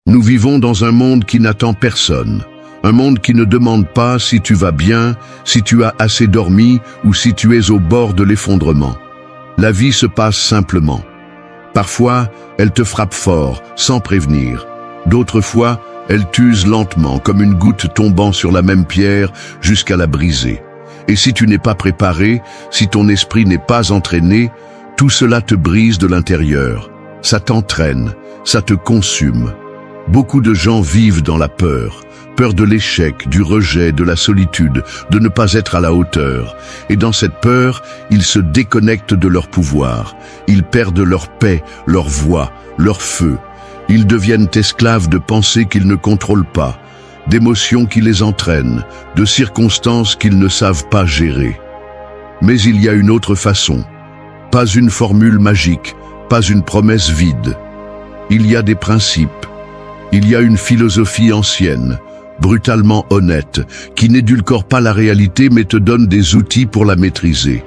Nous vivons dans un monde qui n'attend personne. Un monde qui ne demande pas si tu vas bien, si tu as assez dormi ou si tu es au bord de l'effondrement. La vie se passe simplement. Parfois, elle te frappe fort, sans prévenir. D'autres fois, elle t'use lentement, comme une goutte tombant sur la même pierre jusqu'à la briser. Et si tu n'es pas préparé, si ton esprit n'est pas entraîné, tout cela te brise de l'intérieur. Ça t'entraîne, ça te consume. Beaucoup de gens vivent dans la peur. Peur de l'échec, du rejet, de la solitude, de ne pas être à la hauteur. Et dans cette peur, ils se déconnectent de leur pouvoir. Ils perdent leur paix, leur voix, leur feu. Ils deviennent esclaves de pensées qu'ils ne contrôlent pas, d'émotions qui les entraînent, de circonstances qu'ils ne savent pas gérer. Mais il y a une autre façon. Pas une formule magique, pas une promesse vide. Il y a des principes. Il y a une philosophie ancienne, brutalement honnête, qui n'édulcore pas la réalité mais te donne des outils pour la maîtriser.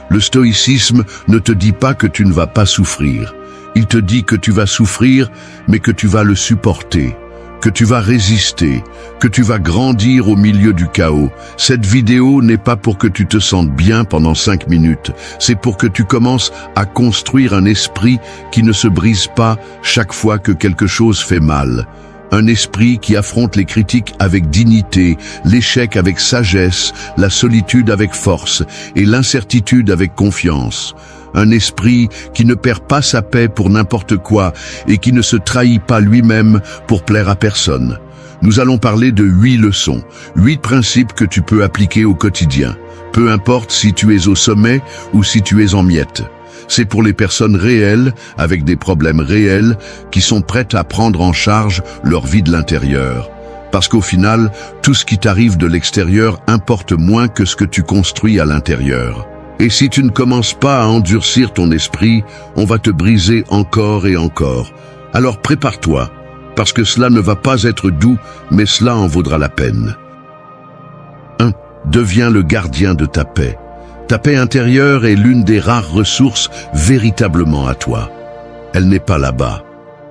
Le stoïcisme ne te dit pas que tu ne vas pas souffrir. Il te dit que tu vas souffrir, mais que tu vas le supporter, que tu vas résister, que tu vas grandir au milieu du chaos. Cette vidéo n'est pas pour que tu te sentes bien pendant 5 minutes, c'est pour que tu commences à construire un esprit qui ne se brise pas chaque fois que quelque chose fait mal. Un esprit qui affronte les critiques avec dignité, l'échec avec sagesse, la solitude avec force et l'incertitude avec confiance. Un esprit qui ne perd pas sa paix pour n'importe quoi et qui ne se trahit pas lui-même pour plaire à personne. Nous allons parler de 8 leçons, 8 principes que tu peux appliquer au quotidien. Peu importe si tu es au sommet ou si tu es en miettes. C'est pour les personnes réelles, avec des problèmes réels, qui sont prêtes à prendre en charge leur vie de l'intérieur. Parce qu'au final, tout ce qui t'arrive de l'extérieur importe moins que ce que tu construis à l'intérieur. Et si tu ne commences pas à endurcir ton esprit, on va te briser encore et encore. Alors prépare-toi, parce que cela ne va pas être doux, mais cela en vaudra la peine. 1. Deviens le gardien de ta paix. Ta paix intérieure est l'une des rares ressources véritablement à toi. Elle n'est pas là-bas.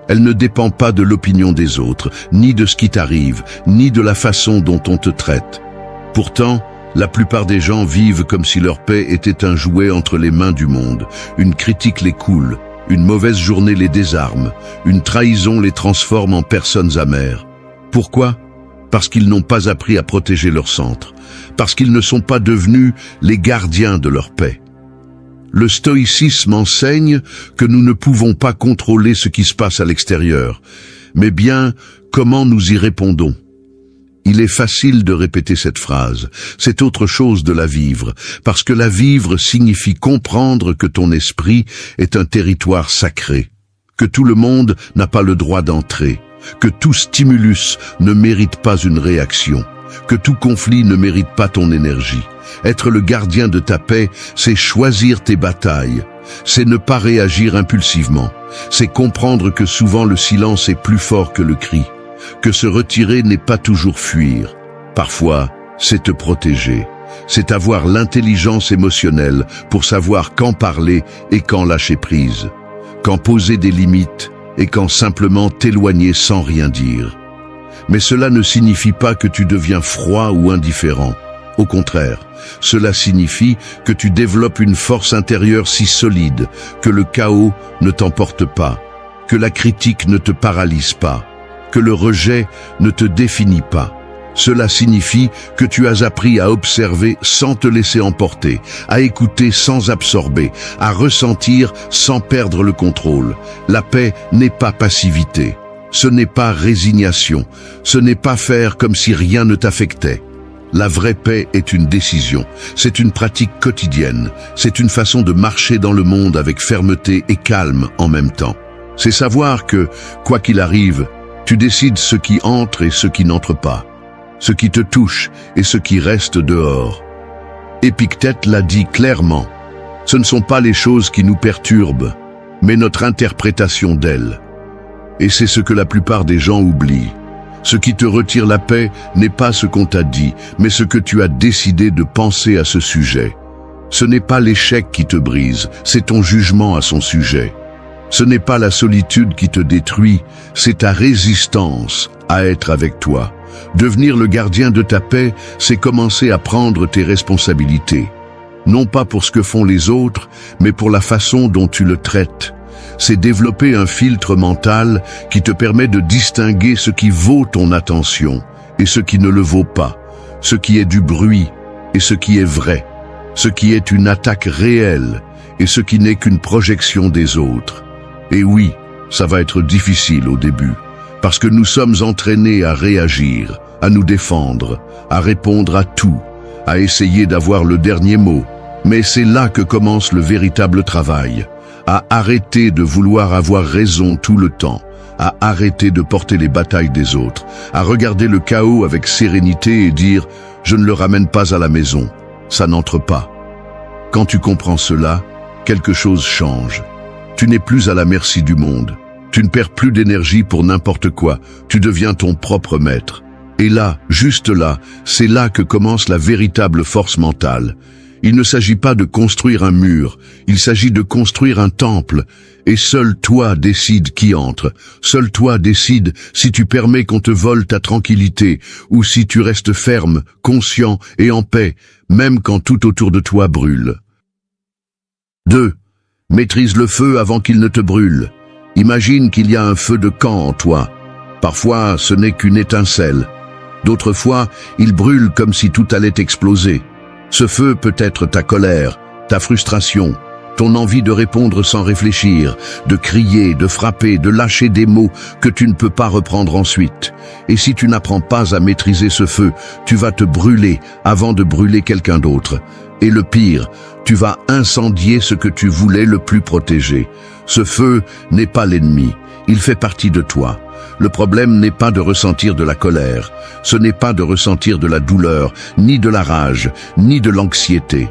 Elle ne dépend pas de l'opinion des autres, ni de ce qui t'arrive, ni de la façon dont on te traite. Pourtant, la plupart des gens vivent comme si leur paix était un jouet entre les mains du monde. Une critique les coule, une mauvaise journée les désarme, une trahison les transforme en personnes amères. Pourquoi ? Parce qu'ils n'ont pas appris à protéger leur centre, parce qu'ils ne sont pas devenus les gardiens de leur paix. Le stoïcisme enseigne que nous ne pouvons pas contrôler ce qui se passe à l'extérieur, mais bien comment nous y répondons. Il est facile de répéter cette phrase, c'est autre chose de la vivre, parce que la vivre signifie comprendre que ton esprit est un territoire sacré, que tout le monde n'a pas le droit d'entrer, que tout stimulus ne mérite pas une réaction, que tout conflit ne mérite pas ton énergie. Être le gardien de ta paix, c'est choisir tes batailles, c'est ne pas réagir impulsivement, c'est comprendre que souvent le silence est plus fort que le cri, que se retirer n'est pas toujours fuir. Parfois, c'est te protéger, c'est avoir l'intelligence émotionnelle pour savoir quand parler et quand lâcher prise, quand poser des limites et quand simplement t'éloigner sans rien dire. Mais cela ne signifie pas que tu deviens froid ou indifférent. Au contraire, cela signifie que tu développes une force intérieure si solide que le chaos ne t'emporte pas, que la critique ne te paralyse pas, que le rejet ne te définit pas. Cela signifie que tu as appris à observer sans te laisser emporter, à écouter sans absorber, à ressentir sans perdre le contrôle. La paix n'est pas passivité, ce n'est pas résignation, ce n'est pas faire comme si rien ne t'affectait. La vraie paix est une décision, c'est une pratique quotidienne, c'est une façon de marcher dans le monde avec fermeté et calme en même temps. C'est savoir que, quoi qu'il arrive, tu décides ce qui entre et ce qui n'entre pas, ce qui te touche et ce qui reste dehors. Épictète l'a dit clairement, ce ne sont pas les choses qui nous perturbent, mais notre interprétation d'elles. Et c'est ce que la plupart des gens oublient. Ce qui te retire la paix n'est pas ce qu'on t'a dit, mais ce que tu as décidé de penser à ce sujet. Ce n'est pas l'échec qui te brise, c'est ton jugement à son sujet. Ce n'est pas la solitude qui te détruit, c'est ta résistance à être avec toi. Devenir le gardien de ta paix, c'est commencer à prendre tes responsabilités. Non pas pour ce que font les autres, mais pour la façon dont tu le traites. C'est développer un filtre mental qui te permet de distinguer ce qui vaut ton attention et ce qui ne le vaut pas, ce qui est du bruit et ce qui est vrai, ce qui est une attaque réelle et ce qui n'est qu'une projection des autres. Et oui, ça va être difficile au début, parce que nous sommes entraînés à réagir, à nous défendre, à répondre à tout, à essayer d'avoir le dernier mot. Mais c'est là que commence le véritable travail, à arrêter de vouloir avoir raison tout le temps, à arrêter de porter les batailles des autres, à regarder le chaos avec sérénité et dire « je ne le ramène pas à la maison, ça n'entre pas ». Quand tu comprends cela, quelque chose change. Tu n'es plus à la merci du monde. Tu ne perds plus d'énergie pour n'importe quoi. Tu deviens ton propre maître. Et là, juste là, c'est là que commence la véritable force mentale. Il ne s'agit pas de construire un mur, il s'agit de construire un temple. Et seul toi décides qui entre. Seul toi décides si tu permets qu'on te vole ta tranquillité ou si tu restes ferme, conscient et en paix, même quand tout autour de toi brûle. 2. Maîtrise le feu avant qu'il ne te brûle. Imagine qu'il y a un feu de camp en toi. Parfois, ce n'est qu'une étincelle. D'autres fois, il brûle comme si tout allait exploser. Ce feu peut être ta colère, ta frustration, ton envie de répondre sans réfléchir, de crier, de frapper, de lâcher des mots que tu ne peux pas reprendre ensuite. Et si tu n'apprends pas à maîtriser ce feu, tu vas te brûler avant de brûler quelqu'un d'autre. Et le pire, tu vas incendier ce que tu voulais le plus protéger. Ce feu n'est pas l'ennemi, il fait partie de toi. Le problème n'est pas de ressentir de la colère, ce n'est pas de ressentir de la douleur, ni de la rage, ni de l'anxiété.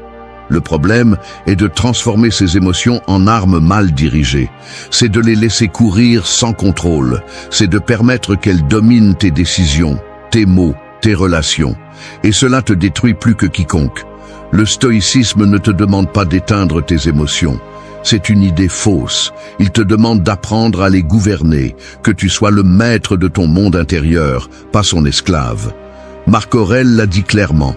Le problème est de transformer ces émotions en armes mal dirigées. C'est de les laisser courir sans contrôle. C'est de permettre qu'elles dominent tes décisions, tes mots, tes relations. Et cela te détruit plus que quiconque. Le stoïcisme ne te demande pas d'éteindre tes émotions. C'est une idée fausse. Il te demande d'apprendre à les gouverner, que tu sois le maître de ton monde intérieur, pas son esclave. Marc Aurèle l'a dit clairement.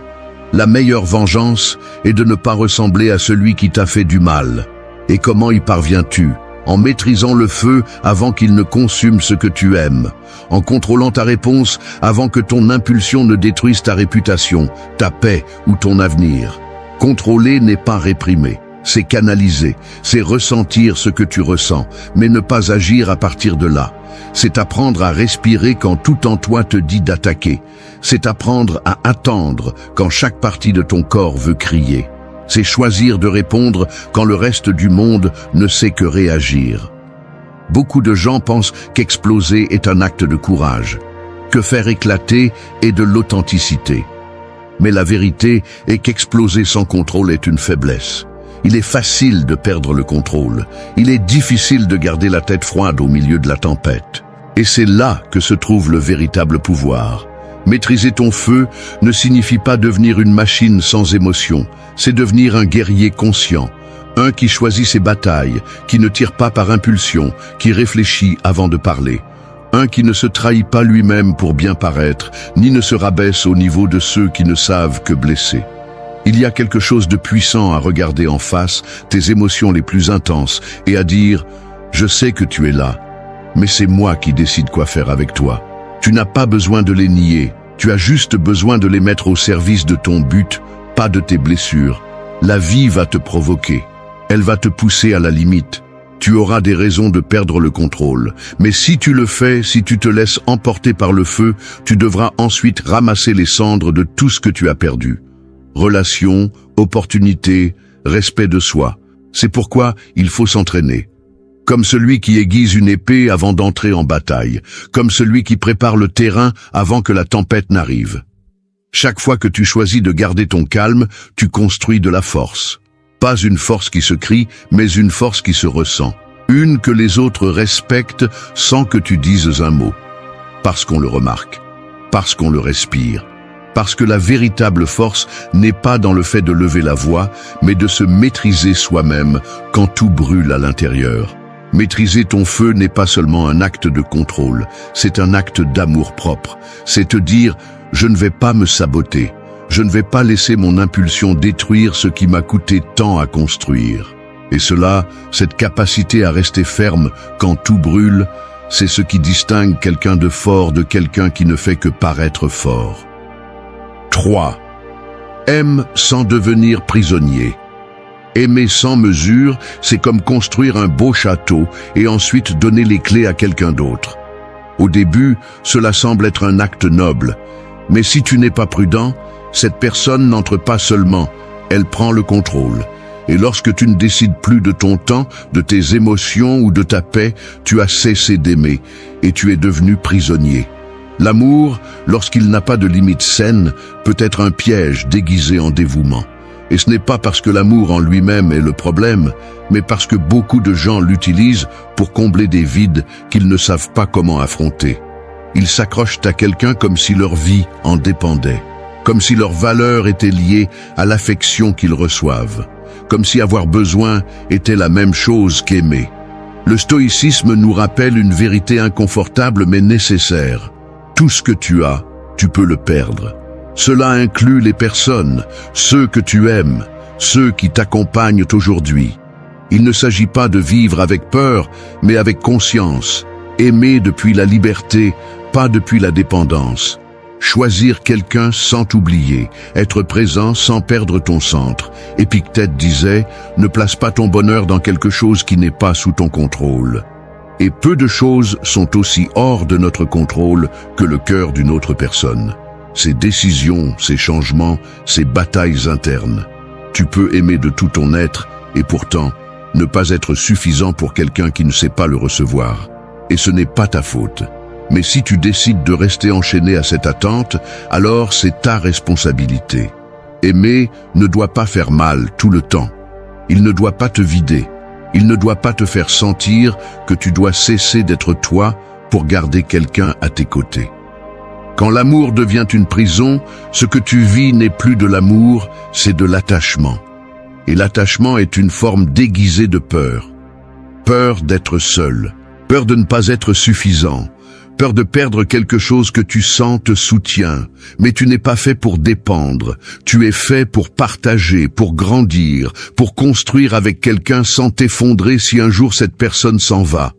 La meilleure vengeance est de ne pas ressembler à celui qui t'a fait du mal. Et comment y parviens-tu? En maîtrisant le feu avant qu'il ne consume ce que tu aimes, en contrôlant ta réponse avant que ton impulsion ne détruise ta réputation, ta paix ou ton avenir. Contrôler n'est pas réprimer, c'est canaliser, c'est ressentir ce que tu ressens, mais ne pas agir à partir de là. C'est apprendre à respirer quand tout en toi te dit d'attaquer. C'est apprendre à attendre quand chaque partie de ton corps veut crier. C'est choisir de répondre quand le reste du monde ne sait que réagir. Beaucoup de gens pensent qu'exploser est un acte de courage, que faire éclater est de l'authenticité. Mais la vérité est qu'exploser sans contrôle est une faiblesse. Il est facile de perdre le contrôle. Il est difficile de garder la tête froide au milieu de la tempête. Et c'est là que se trouve le véritable pouvoir. Maîtriser ton feu ne signifie pas devenir une machine sans émotion, c'est devenir un guerrier conscient, un qui choisit ses batailles, qui ne tire pas par impulsion, qui réfléchit avant de parler, un qui ne se trahit pas lui-même pour bien paraître, ni ne se rabaisse au niveau de ceux qui ne savent que blesser. Il y a quelque chose de puissant à regarder en face tes émotions les plus intenses et à dire « Je sais que tu es là, mais c'est moi qui décide quoi faire avec toi ». Tu n'as pas besoin de les nier, tu as juste besoin de les mettre au service de ton but, pas de tes blessures. La vie va te provoquer, elle va te pousser à la limite. Tu auras des raisons de perdre le contrôle, mais si tu le fais, si tu te laisses emporter par le feu, tu devras ensuite ramasser les cendres de tout ce que tu as perdu. Relations, opportunités, respect de soi. C'est pourquoi il faut s'entraîner. Comme celui qui aiguise une épée avant d'entrer en bataille, comme celui qui prépare le terrain avant que la tempête n'arrive. Chaque fois que tu choisis de garder ton calme, tu construis de la force. Pas une force qui se crie, mais une force qui se ressent. Une que les autres respectent sans que tu dises un mot. Parce qu'on le remarque, parce qu'on le respire. Parce que la véritable force n'est pas dans le fait de lever la voix, mais de se maîtriser soi-même quand tout brûle à l'intérieur. Maîtriser ton feu n'est pas seulement un acte de contrôle, c'est un acte d'amour-propre. C'est te dire « je ne vais pas me saboter, je ne vais pas laisser mon impulsion détruire ce qui m'a coûté tant à construire ». Et cela, cette capacité à rester ferme quand tout brûle, c'est ce qui distingue quelqu'un de fort de quelqu'un qui ne fait que paraître fort. 3. Aime sans devenir prisonnier. Aimer sans mesure, c'est comme construire un beau château et ensuite donner les clés à quelqu'un d'autre. Au début, cela semble être un acte noble, mais si tu n'es pas prudent, cette personne n'entre pas seulement, elle prend le contrôle. Et lorsque tu ne décides plus de ton temps, de tes émotions ou de ta paix, tu as cessé d'aimer et tu es devenu prisonnier. L'amour, lorsqu'il n'a pas de limite saine, peut être un piège déguisé en dévouement. Et ce n'est pas parce que l'amour en lui-même est le problème, mais parce que beaucoup de gens l'utilisent pour combler des vides qu'ils ne savent pas comment affronter. Ils s'accrochent à quelqu'un comme si leur vie en dépendait, comme si leur valeur était liée à l'affection qu'ils reçoivent, comme si avoir besoin était la même chose qu'aimer. Le stoïcisme nous rappelle une vérité inconfortable mais nécessaire. Tout ce que tu as, tu peux le perdre. Cela inclut les personnes, ceux que tu aimes, ceux qui t'accompagnent aujourd'hui. Il ne s'agit pas de vivre avec peur, mais avec conscience. Aimer depuis la liberté, pas depuis la dépendance. Choisir quelqu'un sans t'oublier, être présent sans perdre ton centre. Épictète disait, ne place pas ton bonheur dans quelque chose qui n'est pas sous ton contrôle. Et peu de choses sont aussi hors de notre contrôle que le cœur d'une autre personne. Ses décisions, ses changements, ses batailles internes. Tu peux aimer de tout ton être et pourtant ne pas être suffisant pour quelqu'un qui ne sait pas le recevoir. Et ce n'est pas ta faute. Mais si tu décides de rester enchaîné à cette attente, alors c'est ta responsabilité. Aimer ne doit pas faire mal tout le temps. Il ne doit pas te vider. Il ne doit pas te faire sentir que tu dois cesser d'être toi pour garder quelqu'un à tes côtés. Quand l'amour devient une prison, ce que tu vis n'est plus de l'amour, c'est de l'attachement. Et l'attachement est une forme déguisée de peur. Peur d'être seul, peur de ne pas être suffisant, peur de perdre quelque chose que tu sens te soutient. Mais tu n'es pas fait pour dépendre, tu es fait pour partager, pour grandir, pour construire avec quelqu'un sans t'effondrer si un jour cette personne s'en va.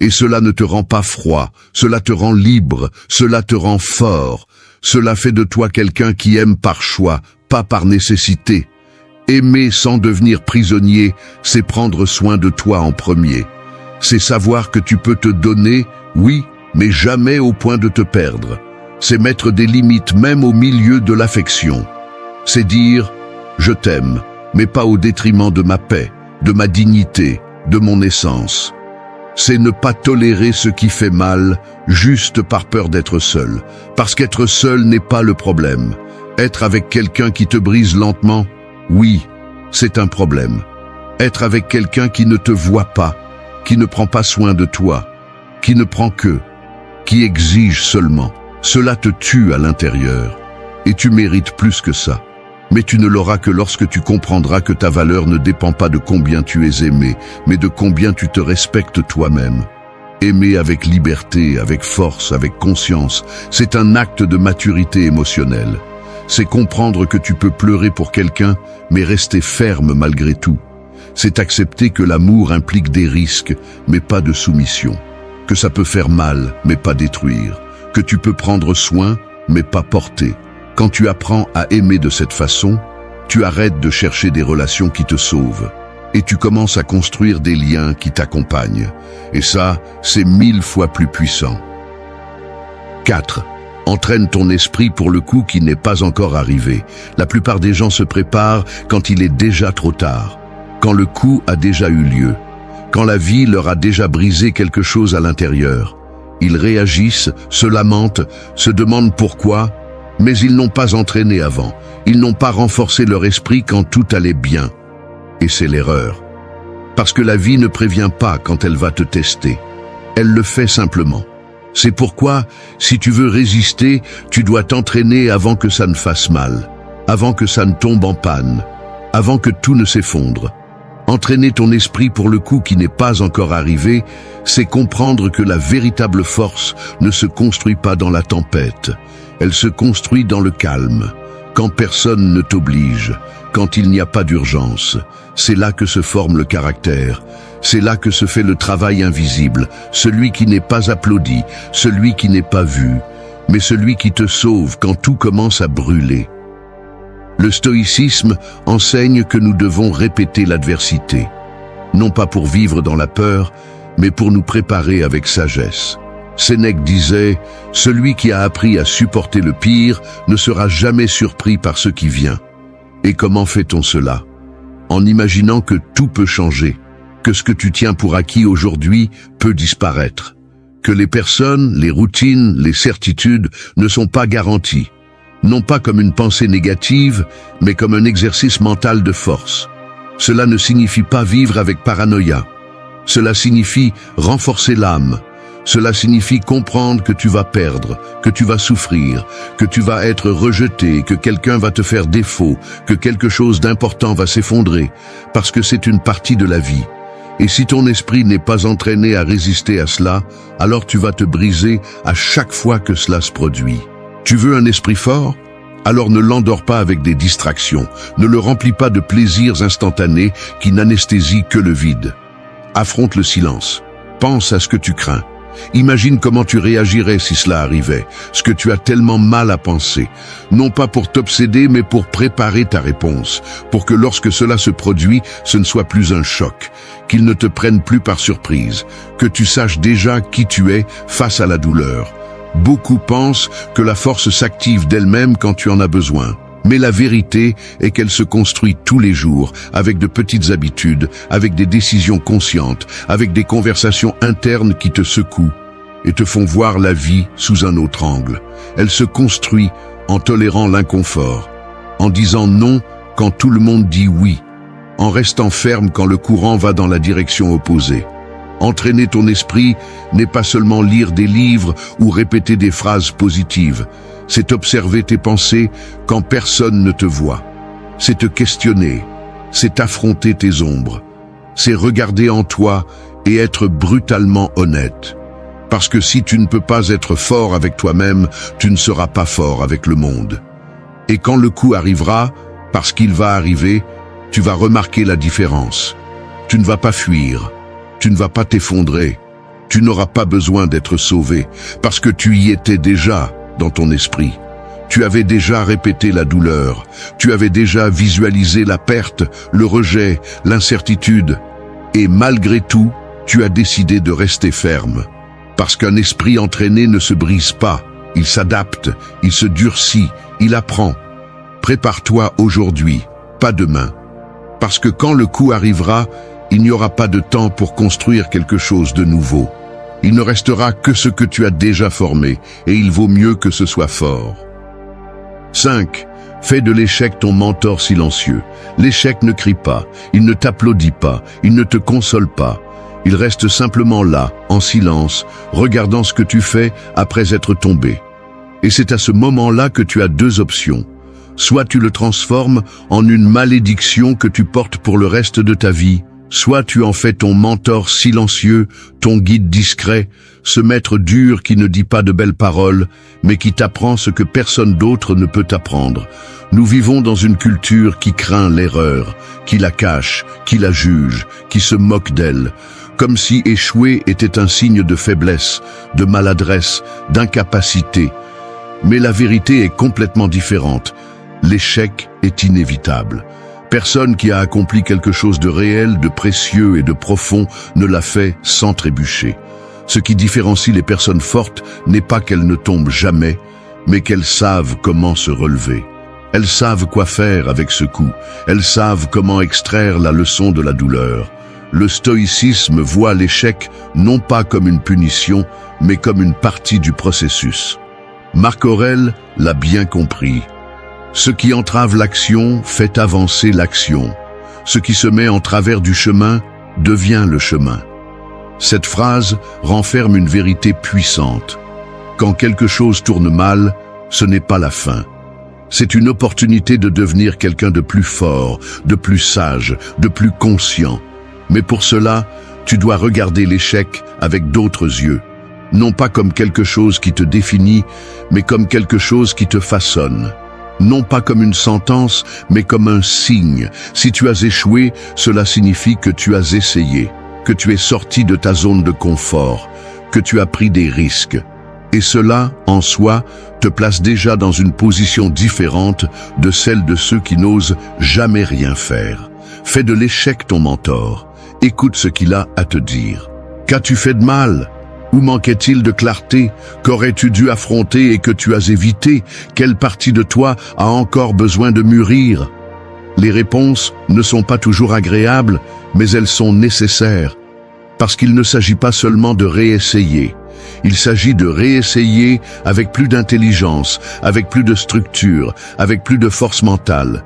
Et cela ne te rend pas froid, cela te rend libre, cela te rend fort. Cela fait de toi quelqu'un qui aime par choix, pas par nécessité. Aimer sans devenir prisonnier, c'est prendre soin de toi en premier. C'est savoir que tu peux te donner, oui, mais jamais au point de te perdre. C'est mettre des limites même au milieu de l'affection. C'est dire « je t'aime », mais pas au détriment de ma paix, de ma dignité, de mon essence. C'est ne pas tolérer ce qui fait mal, juste par peur d'être seul. Parce qu'être seul n'est pas le problème. Être avec quelqu'un qui te brise lentement, oui, c'est un problème. Être avec quelqu'un qui ne te voit pas, qui ne prend pas soin de toi, qui ne prend que, qui exige seulement, cela te tue à l'intérieur. Et tu mérites plus que ça. Mais tu ne l'auras que lorsque tu comprendras que ta valeur ne dépend pas de combien tu es aimé, mais de combien tu te respectes toi-même. Aimer avec liberté, avec force, avec conscience, c'est un acte de maturité émotionnelle. C'est comprendre que tu peux pleurer pour quelqu'un, mais rester ferme malgré tout. C'est accepter que l'amour implique des risques, mais pas de soumission. Que ça peut faire mal, mais pas détruire. Que tu peux prendre soin, mais pas porter. Quand tu apprends à aimer de cette façon, tu arrêtes de chercher des relations qui te sauvent. Et tu commences à construire des liens qui t'accompagnent. Et ça, c'est 1000 fois plus puissant. 4. Entraîne ton esprit pour le coup qui n'est pas encore arrivé. La plupart des gens se préparent quand il est déjà trop tard. Quand le coup a déjà eu lieu. Quand la vie leur a déjà brisé quelque chose à l'intérieur. Ils réagissent, se lamentent, se demandent pourquoi, mais ils n'ont pas entraîné avant. Ils n'ont pas renforcé leur esprit quand tout allait bien. Et c'est l'erreur. Parce que la vie ne prévient pas quand elle va te tester. Elle le fait simplement. C'est pourquoi, si tu veux résister, tu dois t'entraîner avant que ça ne fasse mal, avant que ça ne tombe en panne, avant que tout ne s'effondre. Entraîner ton esprit pour le coup qui n'est pas encore arrivé, c'est comprendre que la véritable force ne se construit pas dans la tempête. Elle se construit dans le calme, quand personne ne t'oblige, quand il n'y a pas d'urgence. C'est là que se forme le caractère. C'est là que se fait le travail invisible, celui qui n'est pas applaudi, celui qui n'est pas vu, mais celui qui te sauve quand tout commence à brûler. Le stoïcisme enseigne que nous devons répéter l'adversité, non pas pour vivre dans la peur, mais pour nous préparer avec sagesse. Sénèque disait « Celui qui a appris à supporter le pire ne sera jamais surpris par ce qui vient ». Et comment fait-on cela? En imaginant que tout peut changer, que ce que tu tiens pour acquis aujourd'hui peut disparaître, que les personnes, les routines, les certitudes ne sont pas garanties, non pas comme une pensée négative, mais comme un exercice mental de force. Cela ne signifie pas vivre avec paranoïa. Cela signifie renforcer l'âme. Cela signifie comprendre que tu vas perdre, que tu vas souffrir, que tu vas être rejeté, que quelqu'un va te faire défaut, que quelque chose d'important va s'effondrer, parce que c'est une partie de la vie. Et si ton esprit n'est pas entraîné à résister à cela, alors tu vas te briser à chaque fois que cela se produit. Tu veux un esprit fort? Alors ne l'endors pas avec des distractions, ne le remplis pas de plaisirs instantanés qui n'anesthésient que le vide. Affronte le silence, pense à ce que tu crains. Imagine comment tu réagirais si cela arrivait, ce que tu as tellement mal à penser, non pas pour t'obséder mais pour préparer ta réponse, pour que lorsque cela se produit, ce ne soit plus un choc, qu'il ne te prenne plus par surprise, que tu saches déjà qui tu es face à la douleur. Beaucoup pensent que la force s'active d'elle-même quand tu en as besoin. Mais la vérité est qu'elle se construit tous les jours, avec de petites habitudes, avec des décisions conscientes, avec des conversations internes qui te secouent et te font voir la vie sous un autre angle. Elle se construit en tolérant l'inconfort, en disant non quand tout le monde dit oui, en restant ferme quand le courant va dans la direction opposée. Entraîner ton esprit n'est pas seulement lire des livres ou répéter des phrases positives, c'est observer tes pensées quand personne ne te voit. C'est te questionner, c'est affronter tes ombres, c'est regarder en toi et être brutalement honnête. Parce que si tu ne peux pas être fort avec toi-même, tu ne seras pas fort avec le monde. Et quand le coup arrivera, parce qu'il va arriver, tu vas remarquer la différence. Tu ne vas pas fuir. Tu ne vas pas t'effondrer, tu n'auras pas besoin d'être sauvé, parce que tu y étais déjà dans ton esprit. Tu avais déjà répété la douleur, tu avais déjà visualisé la perte, le rejet, l'incertitude, et malgré tout, tu as décidé de rester ferme. Parce qu'un esprit entraîné ne se brise pas, il s'adapte, il se durcit, il apprend. Prépare-toi aujourd'hui, pas demain. Parce que quand le coup arrivera, il n'y aura pas de temps pour construire quelque chose de nouveau. Il ne restera que ce que tu as déjà formé, et il vaut mieux que ce soit fort. 5. Fais de l'échec ton mentor silencieux. L'échec ne crie pas, il ne t'applaudit pas, il ne te console pas. Il reste simplement là, en silence, regardant ce que tu fais après être tombé. Et c'est à ce moment-là que tu as deux options. Soit tu le transformes en une malédiction que tu portes pour le reste de ta vie, soit tu en fais ton mentor silencieux, ton guide discret, ce maître dur qui ne dit pas de belles paroles, mais qui t'apprend ce que personne d'autre ne peut t'apprendre. Nous vivons dans une culture qui craint l'erreur, qui la cache, qui la juge, qui se moque d'elle, comme si échouer était un signe de faiblesse, de maladresse, d'incapacité. Mais la vérité est complètement différente. L'échec est inévitable. Personne qui a accompli quelque chose de réel, de précieux et de profond ne l'a fait sans trébucher. Ce qui différencie les personnes fortes n'est pas qu'elles ne tombent jamais, mais qu'elles savent comment se relever. Elles savent quoi faire avec ce coup. Elles savent comment extraire la leçon de la douleur. Le stoïcisme voit l'échec non pas comme une punition, mais comme une partie du processus. Marc Aurèle l'a bien compris. Ce qui entrave l'action fait avancer l'action. Ce qui se met en travers du chemin devient le chemin. Cette phrase renferme une vérité puissante. Quand quelque chose tourne mal, ce n'est pas la fin. C'est une opportunité de devenir quelqu'un de plus fort, de plus sage, de plus conscient. Mais pour cela, tu dois regarder l'échec avec d'autres yeux. Non pas comme quelque chose qui te définit, mais comme quelque chose qui te façonne. Non pas comme une sentence, mais comme un signe. Si tu as échoué, cela signifie que tu as essayé, que tu es sorti de ta zone de confort, que tu as pris des risques. Et cela, en soi, te place déjà dans une position différente de celle de ceux qui n'osent jamais rien faire. Fais de l'échec ton mentor. Écoute ce qu'il a à te dire. Qu'as-tu fait de mal ? Où manquait-il de clarté? Qu'aurais-tu dû affronter et que tu as évité? Quelle partie de toi a encore besoin de mûrir? Les réponses ne sont pas toujours agréables, mais elles sont nécessaires. Parce qu'il ne s'agit pas seulement de réessayer. Il s'agit de réessayer avec plus d'intelligence, avec plus de structure, avec plus de force mentale.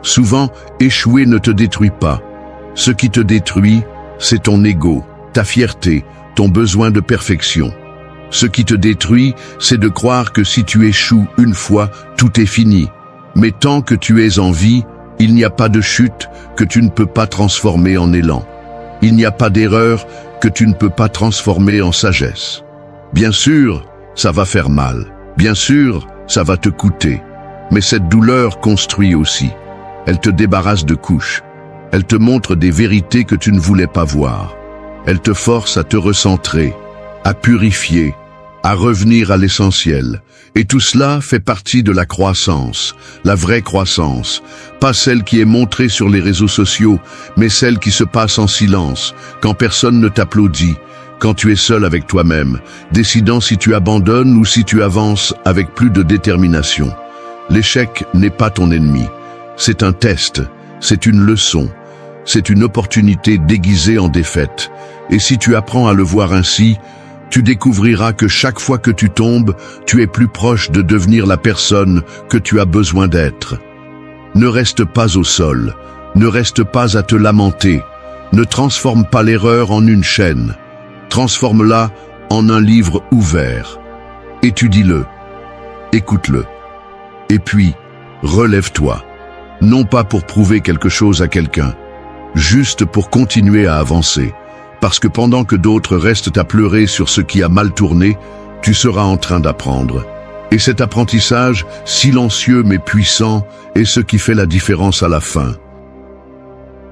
Souvent, échouer ne te détruit pas. Ce qui te détruit, c'est ton ego, ta fierté, ton besoin de perfection. Ce qui te détruit, c'est de croire que si tu échoues une fois, tout est fini. Mais tant que tu es en vie, il n'y a pas de chute que tu ne peux pas transformer en élan. Il n'y a pas d'erreur que tu ne peux pas transformer en sagesse. Bien sûr, ça va faire mal. Bien sûr, ça va te coûter. Mais cette douleur construit aussi. Elle te débarrasse de couches. Elle te montre des vérités que tu ne voulais pas voir. Elle te force à te recentrer, à purifier, à revenir à l'essentiel. Et tout cela fait partie de la croissance, la vraie croissance. Pas celle qui est montrée sur les réseaux sociaux, mais celle qui se passe en silence, quand personne ne t'applaudit, quand tu es seul avec toi-même, décidant si tu abandonnes ou si tu avances avec plus de détermination. L'échec n'est pas ton ennemi. C'est un test, c'est une leçon, c'est une opportunité déguisée en défaite. Et si tu apprends à le voir ainsi, tu découvriras que chaque fois que tu tombes, tu es plus proche de devenir la personne que tu as besoin d'être. Ne reste pas au sol, ne reste pas à te lamenter, ne transforme pas l'erreur en une chaîne, transforme-la en un livre ouvert. Étudie-le, écoute-le, et puis relève-toi, non pas pour prouver quelque chose à quelqu'un, juste pour continuer à avancer. Parce que pendant que d'autres restent à pleurer sur ce qui a mal tourné, tu seras en train d'apprendre. Et cet apprentissage, silencieux mais puissant, est ce qui fait la différence à la fin.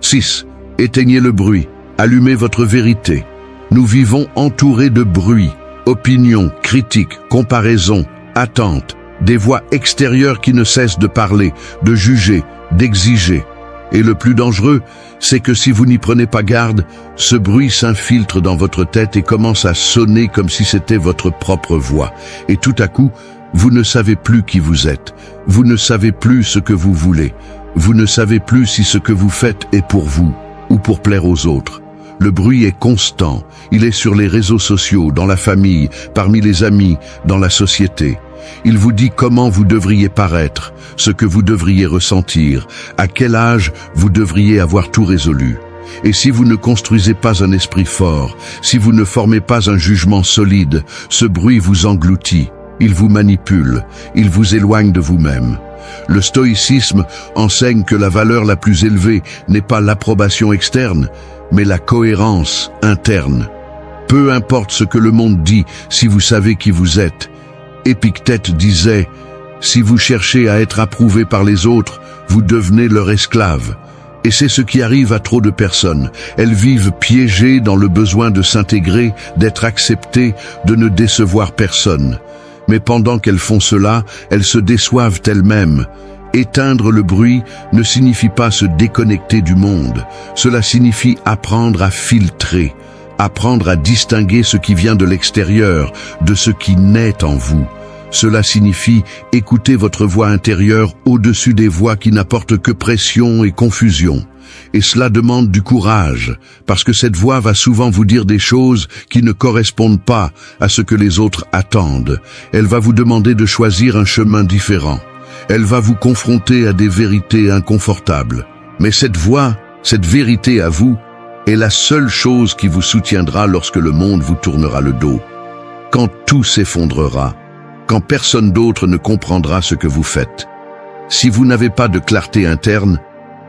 6. Éteignez le bruit. Allumez votre vérité. Nous vivons entourés de bruit, opinions, critiques, comparaisons, attentes, des voix extérieures qui ne cessent de parler, de juger, d'exiger. Et le plus dangereux, c'est que si vous n'y prenez pas garde, ce bruit s'infiltre dans votre tête et commence à sonner comme si c'était votre propre voix. Et tout à coup, vous ne savez plus qui vous êtes. Vous ne savez plus ce que vous voulez. Vous ne savez plus si ce que vous faites est pour vous ou pour plaire aux autres. Le bruit est constant. Il est sur les réseaux sociaux, dans la famille, parmi les amis, dans la société. Il vous dit comment vous devriez paraître, ce que vous devriez ressentir, à quel âge vous devriez avoir tout résolu. Et si vous ne construisez pas un esprit fort, si vous ne formez pas un jugement solide, ce bruit vous engloutit, il vous manipule, il vous éloigne de vous-même. Le stoïcisme enseigne que la valeur la plus élevée n'est pas l'approbation externe, mais la cohérence interne. Peu importe ce que le monde dit, si vous savez qui vous êtes. Épictète disait « Si vous cherchez à être approuvé par les autres, vous devenez leur esclave ». Et c'est ce qui arrive à trop de personnes. Elles vivent piégées dans le besoin de s'intégrer, d'être acceptées, de ne décevoir personne. Mais pendant qu'elles font cela, elles se déçoivent elles-mêmes. Éteindre le bruit ne signifie pas se déconnecter du monde. Cela signifie apprendre à filtrer, apprendre à distinguer ce qui vient de l'extérieur de ce qui naît en vous. Cela signifie écouter votre voix intérieure au-dessus des voix qui n'apportent que pression et confusion. Et cela demande du courage, parce que cette voix va souvent vous dire des choses qui ne correspondent pas à ce que les autres attendent. Elle va vous demander de choisir un chemin différent. Elle va vous confronter à des vérités inconfortables. Mais cette voix, cette vérité à vous, est la seule chose qui vous soutiendra lorsque le monde vous tournera le dos. Quand tout s'effondrera, quand personne d'autre ne comprendra ce que vous faites. Si vous n'avez pas de clarté interne,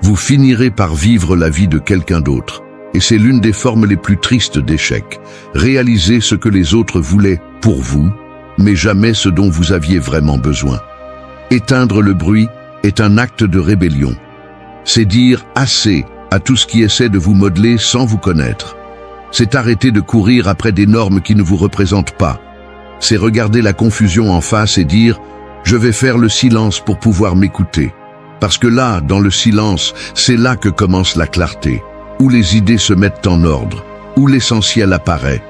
vous finirez par vivre la vie de quelqu'un d'autre. Et c'est l'une des formes les plus tristes d'échec. Réaliser ce que les autres voulaient pour vous, mais jamais ce dont vous aviez vraiment besoin. Éteindre le bruit est un acte de rébellion. C'est dire assez à tout ce qui essaie de vous modeler sans vous connaître. C'est arrêter de courir après des normes qui ne vous représentent pas. C'est regarder la confusion en face et dire « Je vais faire le silence pour pouvoir m'écouter ». Parce que là, dans le silence, c'est là que commence la clarté, où les idées se mettent en ordre, où l'essentiel apparaît.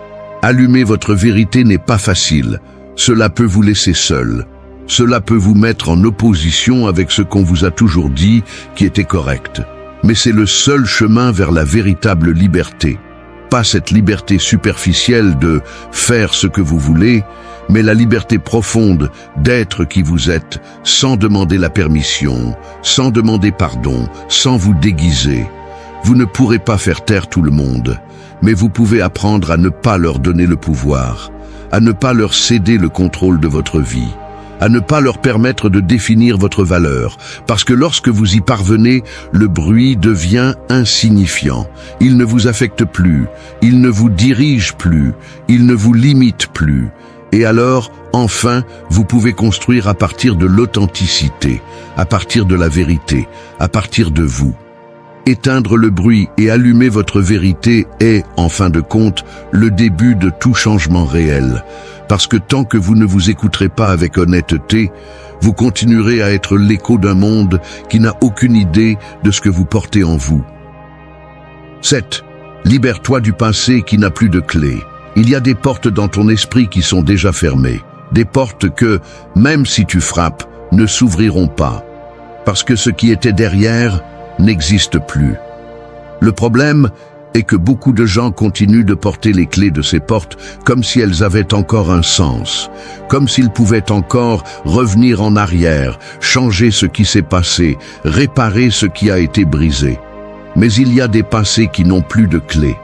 Allumer votre vérité n'est pas facile. Cela peut vous laisser seul. Cela peut vous mettre en opposition avec ce qu'on vous a toujours dit qui était correct. Mais c'est le seul chemin vers la véritable liberté. Pas cette liberté superficielle de faire ce que vous voulez, mais la liberté profonde d'être qui vous êtes, sans demander la permission, sans demander pardon, sans vous déguiser. Vous ne pourrez pas faire taire tout le monde, mais vous pouvez apprendre à ne pas leur donner le pouvoir, à ne pas leur céder le contrôle de votre vie, à ne pas leur permettre de définir votre valeur, parce que lorsque vous y parvenez, le bruit devient insignifiant. Il ne vous affecte plus, il ne vous dirige plus, il ne vous limite plus. Et alors, enfin, vous pouvez construire à partir de l'authenticité, à partir de la vérité, à partir de vous. Éteindre le bruit et allumer votre vérité est, en fin de compte, le début de tout changement réel. Parce que tant que vous ne vous écouterez pas avec honnêteté, vous continuerez à être l'écho d'un monde qui n'a aucune idée de ce que vous portez en vous. 7. Libère-toi du passé qui n'a plus de clé. Il y a des portes dans ton esprit qui sont déjà fermées. Des portes que, même si tu frappes, ne s'ouvriront pas. Parce que ce qui était derrière n'existe plus. Le problème est que beaucoup de gens continuent de porter les clés de ces portes comme si elles avaient encore un sens, comme s'ils pouvaient encore revenir en arrière, changer ce qui s'est passé, réparer ce qui a été brisé. Mais il y a des passés qui n'ont plus de clés.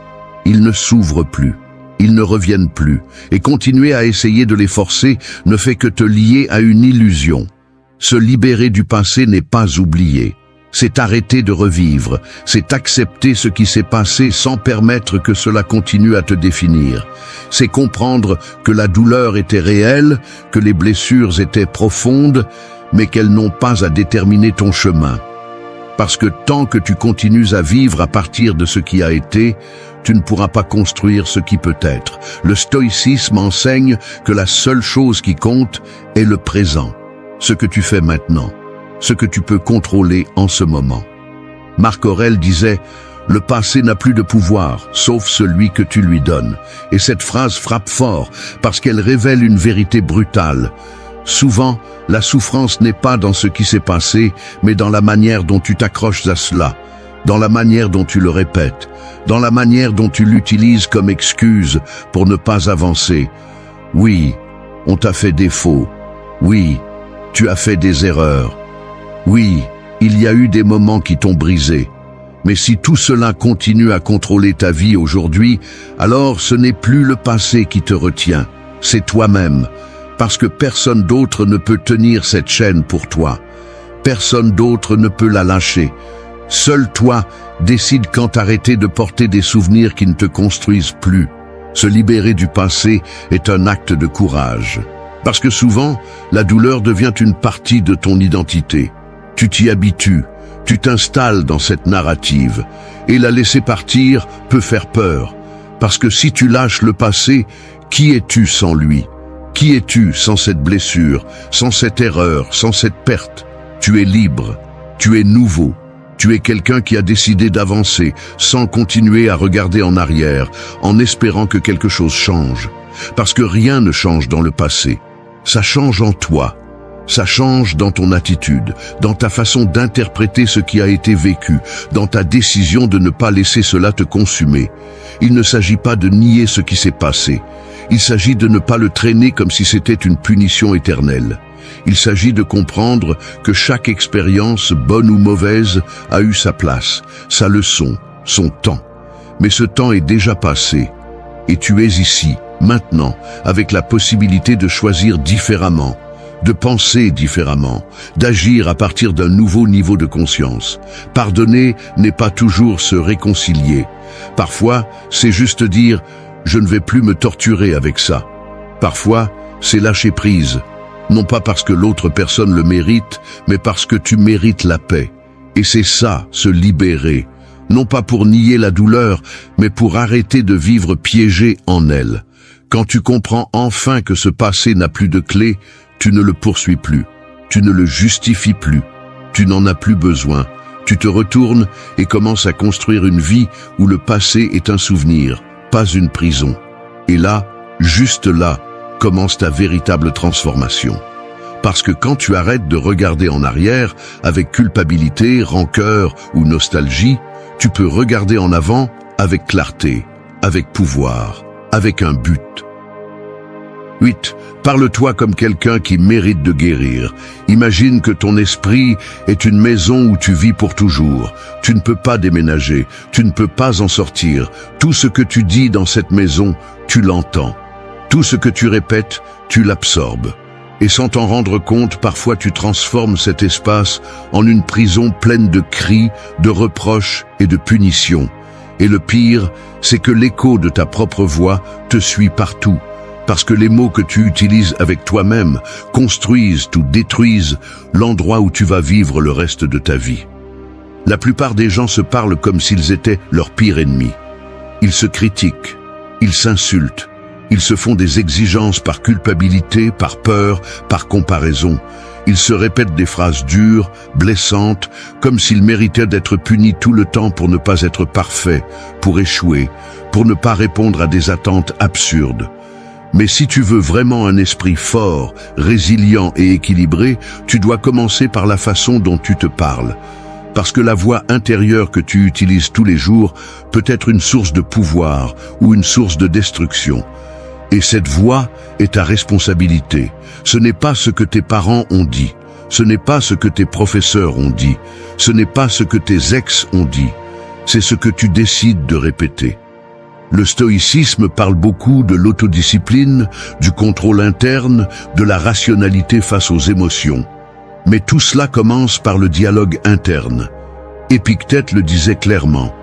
Ils ne s'ouvrent plus. Ils ne reviennent plus. Et continuer à essayer de les forcer ne fait que te lier à une illusion. Se libérer du passé n'est pas oublier. C'est arrêter de revivre, c'est accepter ce qui s'est passé sans permettre que cela continue à te définir. C'est comprendre que la douleur était réelle, que les blessures étaient profondes, mais qu'elles n'ont pas à déterminer ton chemin. Parce que tant que tu continues à vivre à partir de ce qui a été, tu ne pourras pas construire ce qui peut être. Le stoïcisme enseigne que la seule chose qui compte est le présent, ce que tu fais maintenant. Ce que tu peux contrôler en ce moment. Marc Aurèle disait « Le passé n'a plus de pouvoir, sauf celui que tu lui donnes ». Et cette phrase frappe fort parce qu'elle révèle une vérité brutale. Souvent, la souffrance n'est pas dans ce qui s'est passé, mais dans la manière dont tu t'accroches à cela, dans la manière dont tu le répètes, dans la manière dont tu l'utilises comme excuse pour ne pas avancer. Oui, on t'a fait défaut. Oui, tu as fait des erreurs. Oui, il y a eu des moments qui t'ont brisé. Mais si tout cela continue à contrôler ta vie aujourd'hui, alors ce n'est plus le passé qui te retient, c'est toi-même. Parce que personne d'autre ne peut tenir cette chaîne pour toi. Personne d'autre ne peut la lâcher. Seul toi décide quand arrêter de porter des souvenirs qui ne te construisent plus. Se libérer du passé est un acte de courage. Parce que souvent, la douleur devient une partie de ton identité. Tu t'y habitues, tu t'installes dans cette narrative, et la laisser partir peut faire peur, parce que si tu lâches le passé, qui es-tu sans lui? Qui es-tu sans cette blessure, sans cette erreur, sans cette perte? Tu es libre, tu es nouveau, tu es quelqu'un qui a décidé d'avancer, sans continuer à regarder en arrière, en espérant que quelque chose change. Parce que rien ne change dans le passé, ça change en toi. Ça change dans ton attitude, dans ta façon d'interpréter ce qui a été vécu, dans ta décision de ne pas laisser cela te consumer. Il ne s'agit pas de nier ce qui s'est passé. Il s'agit de ne pas le traîner comme si c'était une punition éternelle. Il s'agit de comprendre que chaque expérience, bonne ou mauvaise, a eu sa place, sa leçon, son temps. Mais ce temps est déjà passé, et tu es ici, maintenant, avec la possibilité de choisir différemment. de penser différemment, d'agir à partir d'un nouveau niveau de conscience. Pardonner n'est pas toujours se réconcilier. Parfois, c'est juste dire « je ne vais plus me torturer avec ça ». Parfois, c'est lâcher prise, non pas parce que l'autre personne le mérite, mais parce que tu mérites la paix. Et c'est ça, se libérer, non pas pour nier la douleur, mais pour arrêter de vivre piégé en elle. Quand tu comprends enfin que ce passé n'a plus de clé, tu ne le poursuis plus, tu ne le justifies plus, tu n'en as plus besoin. Tu te retournes et commences à construire une vie où le passé est un souvenir, pas une prison. Et là, juste là, commence ta véritable transformation. Parce que quand tu arrêtes de regarder en arrière avec culpabilité, rancœur ou nostalgie, tu peux regarder en avant avec clarté, avec pouvoir, avec un but. 8. Parle-toi comme quelqu'un qui mérite de guérir. Imagine que ton esprit est une maison où tu vis pour toujours. Tu ne peux pas déménager, tu ne peux pas en sortir. Tout ce que tu dis dans cette maison, tu l'entends. Tout ce que tu répètes, tu l'absorbes. Et sans t'en rendre compte, parfois tu transformes cet espace en une prison pleine de cris, de reproches et de punitions. Et le pire, c'est que l'écho de ta propre voix te suit partout. Parce que les mots que tu utilises avec toi-même construisent ou détruisent l'endroit où tu vas vivre le reste de ta vie. La plupart des gens se parlent comme s'ils étaient leur pire ennemi. Ils se critiquent, ils s'insultent, ils se font des exigences par culpabilité, par peur, par comparaison. Ils se répètent des phrases dures, blessantes, comme s'ils méritaient d'être punis tout le temps pour ne pas être parfaits, pour échouer, pour ne pas répondre à des attentes absurdes. Mais si tu veux vraiment un esprit fort, résilient et équilibré, tu dois commencer par la façon dont tu te parles. Parce que la voix intérieure que tu utilises tous les jours peut être une source de pouvoir ou une source de destruction. Et cette voix est ta responsabilité. Ce n'est pas ce que tes parents ont dit. Ce n'est pas ce que tes professeurs ont dit. Ce n'est pas ce que tes ex ont dit. C'est ce que tu décides de répéter. Le stoïcisme parle beaucoup de l'autodiscipline, du contrôle interne, de la rationalité face aux émotions. Mais tout cela commence par le dialogue interne. Épictète le disait clairement.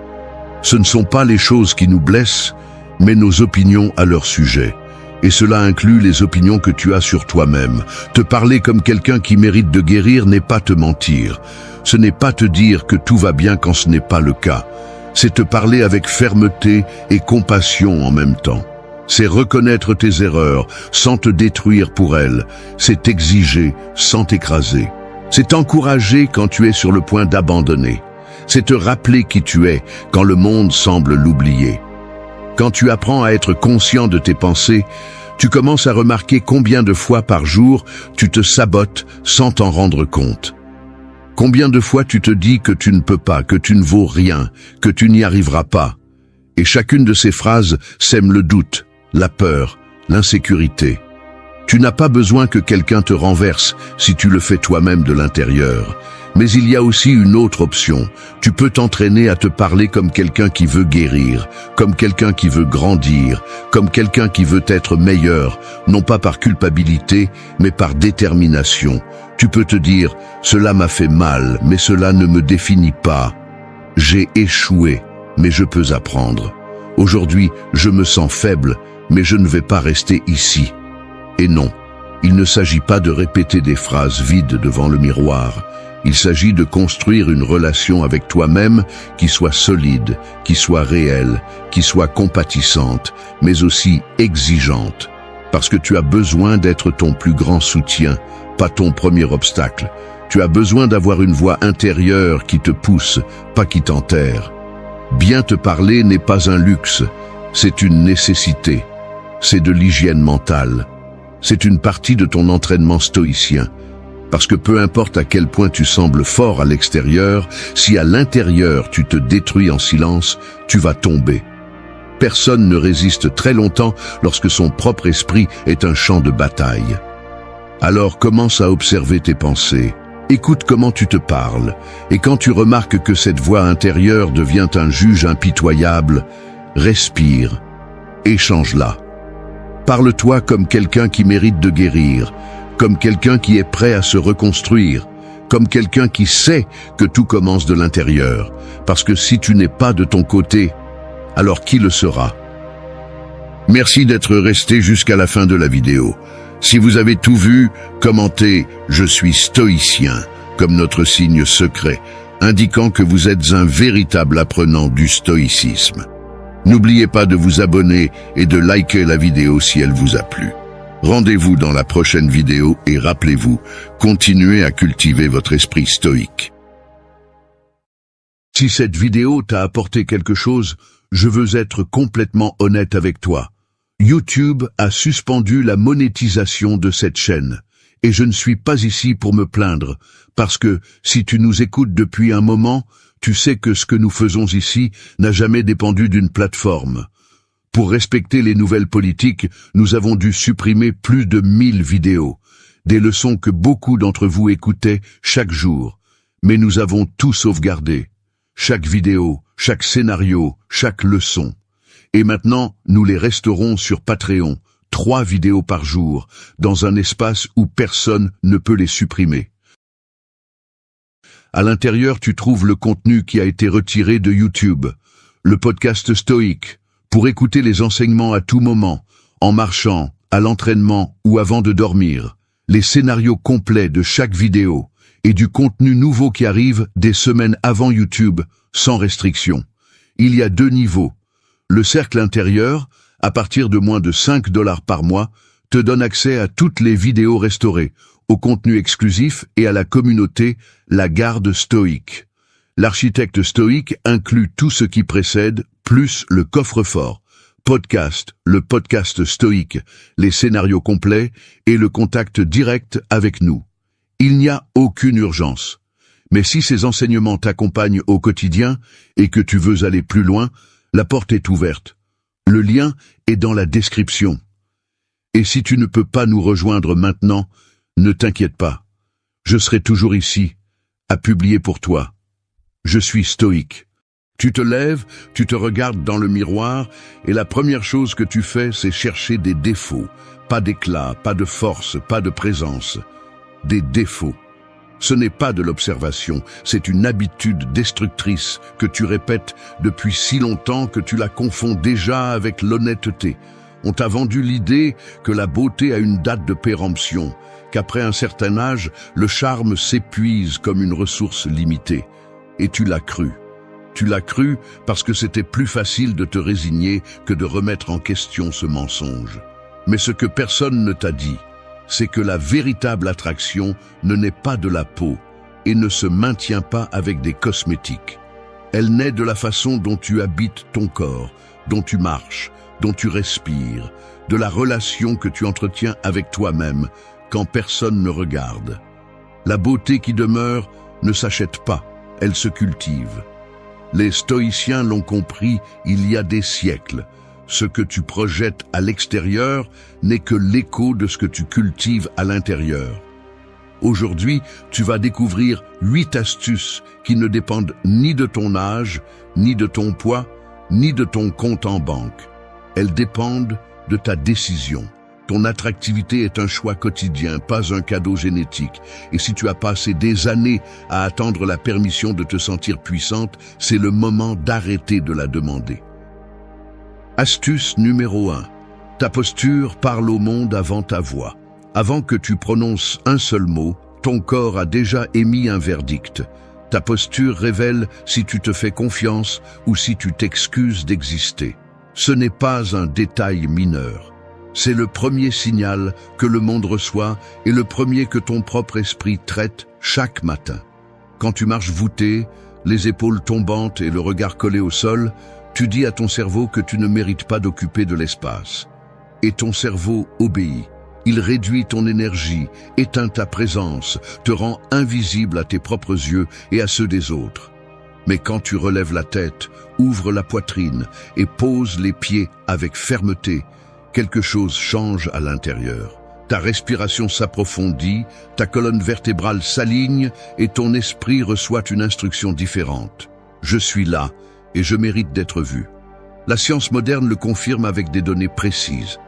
Ce ne sont pas les choses qui nous blessent, mais nos opinions à leur sujet. Et cela inclut les opinions que tu as sur toi-même. Te parler comme quelqu'un qui mérite de guérir n'est pas te mentir. Ce n'est pas te dire que tout va bien quand ce n'est pas le cas. C'est te parler avec fermeté et compassion en même temps. C'est reconnaître tes erreurs sans te détruire pour elles. C'est t'exiger sans t'écraser. C'est t'encourager quand tu es sur le point d'abandonner. C'est te rappeler qui tu es quand le monde semble l'oublier. Quand tu apprends à être conscient de tes pensées, tu commences à remarquer combien de fois par jour tu te sabotes sans t'en rendre compte. Combien de fois tu te dis que tu ne peux pas, que tu ne vaux rien, que tu n'y arriveras pas. Et chacune de ces phrases sème le doute, la peur, l'insécurité. Tu n'as pas besoin que quelqu'un te renverse si tu le fais toi-même de l'intérieur. Mais il y a aussi une autre option. Tu peux t'entraîner à te parler comme quelqu'un qui veut guérir, comme quelqu'un qui veut grandir, comme quelqu'un qui veut être meilleur, non pas par culpabilité, mais par détermination. Tu peux te dire « Cela m'a fait mal, mais cela ne me définit pas. J'ai échoué, mais je peux apprendre. Aujourd'hui, je me sens faible, mais je ne vais pas rester ici. » Et non, il ne s'agit pas de répéter des phrases vides devant le miroir. Il s'agit de construire une relation avec toi-même qui soit solide, qui soit réelle, qui soit compatissante, mais aussi exigeante. Parce que tu as besoin d'être ton plus grand soutien, pas ton premier obstacle. Tu as besoin d'avoir une voix intérieure qui te pousse, pas qui t'enterre. Bien te parler n'est pas un luxe, c'est une nécessité. C'est de l'hygiène mentale. C'est une partie de ton entraînement stoïcien. Parce que peu importe à quel point tu sembles fort à l'extérieur, si à l'intérieur tu te détruis en silence, tu vas tomber. Personne ne résiste très longtemps lorsque son propre esprit est un champ de bataille. Alors commence à observer tes pensées. Écoute comment tu te parles. Et quand tu remarques que cette voix intérieure devient un juge impitoyable, respire, échange-la. Parle-toi comme quelqu'un qui mérite de guérir, comme quelqu'un qui est prêt à se reconstruire, comme quelqu'un qui sait que tout commence de l'intérieur. Parce que si tu n'es pas de ton côté, alors qui le sera? Merci d'être resté jusqu'à la fin de la vidéo. Si vous avez tout vu, commentez « Je suis stoïcien » comme notre signe secret, indiquant que vous êtes un véritable apprenant du stoïcisme. N'oubliez pas de vous abonner et de liker la vidéo si elle vous a plu. Rendez-vous dans la prochaine vidéo et rappelez-vous, continuez à cultiver votre esprit stoïque. Si cette vidéo t'a apporté quelque chose, je veux être complètement honnête avec toi. YouTube a suspendu la monétisation de cette chaîne. Et je ne suis pas ici pour me plaindre, parce que si tu nous écoutes depuis un moment, tu sais que ce que nous faisons ici n'a jamais dépendu d'une plateforme. Pour respecter les nouvelles politiques, nous avons dû supprimer plus de 1000 vidéos, des leçons que beaucoup d'entre vous écoutaient chaque jour. Mais nous avons tout sauvegardé. Chaque vidéo, chaque scénario, chaque leçon. Et maintenant, nous les resterons sur Patreon, 3 vidéos par jour, dans un espace où personne ne peut les supprimer. À l'intérieur, tu trouves le contenu qui a été retiré de YouTube, le podcast stoïque, pour écouter les enseignements à tout moment, en marchant, à l'entraînement ou avant de dormir, les scénarios complets de chaque vidéo, et du contenu nouveau qui arrive des semaines avant YouTube, sans restriction. Il y a 2 niveaux. Le cercle intérieur, à partir de moins de 5 $ par mois, te donne accès à toutes les vidéos restaurées, au contenu exclusif et à la communauté, la garde stoïque. L'architecte stoïque inclut tout ce qui précède, plus le coffre-fort, podcast, le podcast stoïque, les scénarios complets et le contact direct avec nous. Il n'y a aucune urgence. Mais si ces enseignements t'accompagnent au quotidien et que tu veux aller plus loin, la porte est ouverte. Le lien est dans la description. Et si tu ne peux pas nous rejoindre maintenant, ne t'inquiète pas. Je serai toujours ici, à publier pour toi. Je suis stoïque. Tu te lèves, tu te regardes dans le miroir, et la première chose que tu fais, c'est chercher des défauts. Pas d'éclat, pas de force, pas de présence. Des défauts. Ce n'est pas de l'observation, c'est une habitude destructrice que tu répètes depuis si longtemps que tu la confonds déjà avec l'honnêteté. On t'a vendu l'idée que la beauté a une date de péremption, qu'après un certain âge, le charme s'épuise comme une ressource limitée. Et tu l'as cru. Tu l'as cru parce que c'était plus facile de te résigner que de remettre en question ce mensonge. Mais ce que personne ne t'a dit, c'est que la véritable attraction ne naît pas de la peau et ne se maintient pas avec des cosmétiques. Elle naît de la façon dont tu habites ton corps, dont tu marches, dont tu respires, de la relation que tu entretiens avec toi-même quand personne ne regarde. La beauté qui demeure ne s'achète pas, elle se cultive. Les stoïciens l'ont compris il y a des siècles. Ce que tu projettes à l'extérieur n'est que l'écho de ce que tu cultives à l'intérieur. Aujourd'hui, tu vas découvrir 8 astuces qui ne dépendent ni de ton âge, ni de ton poids, ni de ton compte en banque. Elles dépendent de ta décision. Ton attractivité est un choix quotidien, pas un cadeau génétique. Et si tu as passé des années à attendre la permission de te sentir puissante, c'est le moment d'arrêter de la demander. Astuce numéro 1. Ta posture parle au monde avant ta voix. Avant que tu prononces un seul mot, ton corps a déjà émis un verdict. Ta posture révèle si tu te fais confiance ou si tu t'excuses d'exister. Ce n'est pas un détail mineur. C'est le premier signal que le monde reçoit et le premier que ton propre esprit traite chaque matin. Quand tu marches voûté, les épaules tombantes et le regard collé au sol, tu dis à ton cerveau que tu ne mérites pas d'occuper de l'espace. Et ton cerveau obéit. Il réduit ton énergie, éteint ta présence, te rend invisible à tes propres yeux et à ceux des autres. Mais quand tu relèves la tête, ouvres la poitrine et poses les pieds avec fermeté, quelque chose change à l'intérieur. Ta respiration s'approfondit, ta colonne vertébrale s'aligne et ton esprit reçoit une instruction différente. Je suis là et je mérite d'être vu. La science moderne le confirme avec des données précises.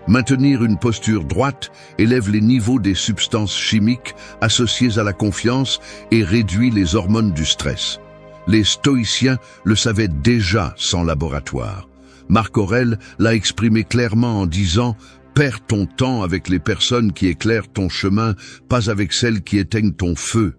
Maintenir une posture droite élève les niveaux des substances chimiques associées à la confiance et réduit les hormones du stress. Les stoïciens le savaient déjà sans laboratoire. Marc Aurèle l'a exprimé clairement en disant « Perds ton temps avec les personnes qui éclairent ton chemin, pas avec celles qui éteignent ton feu ».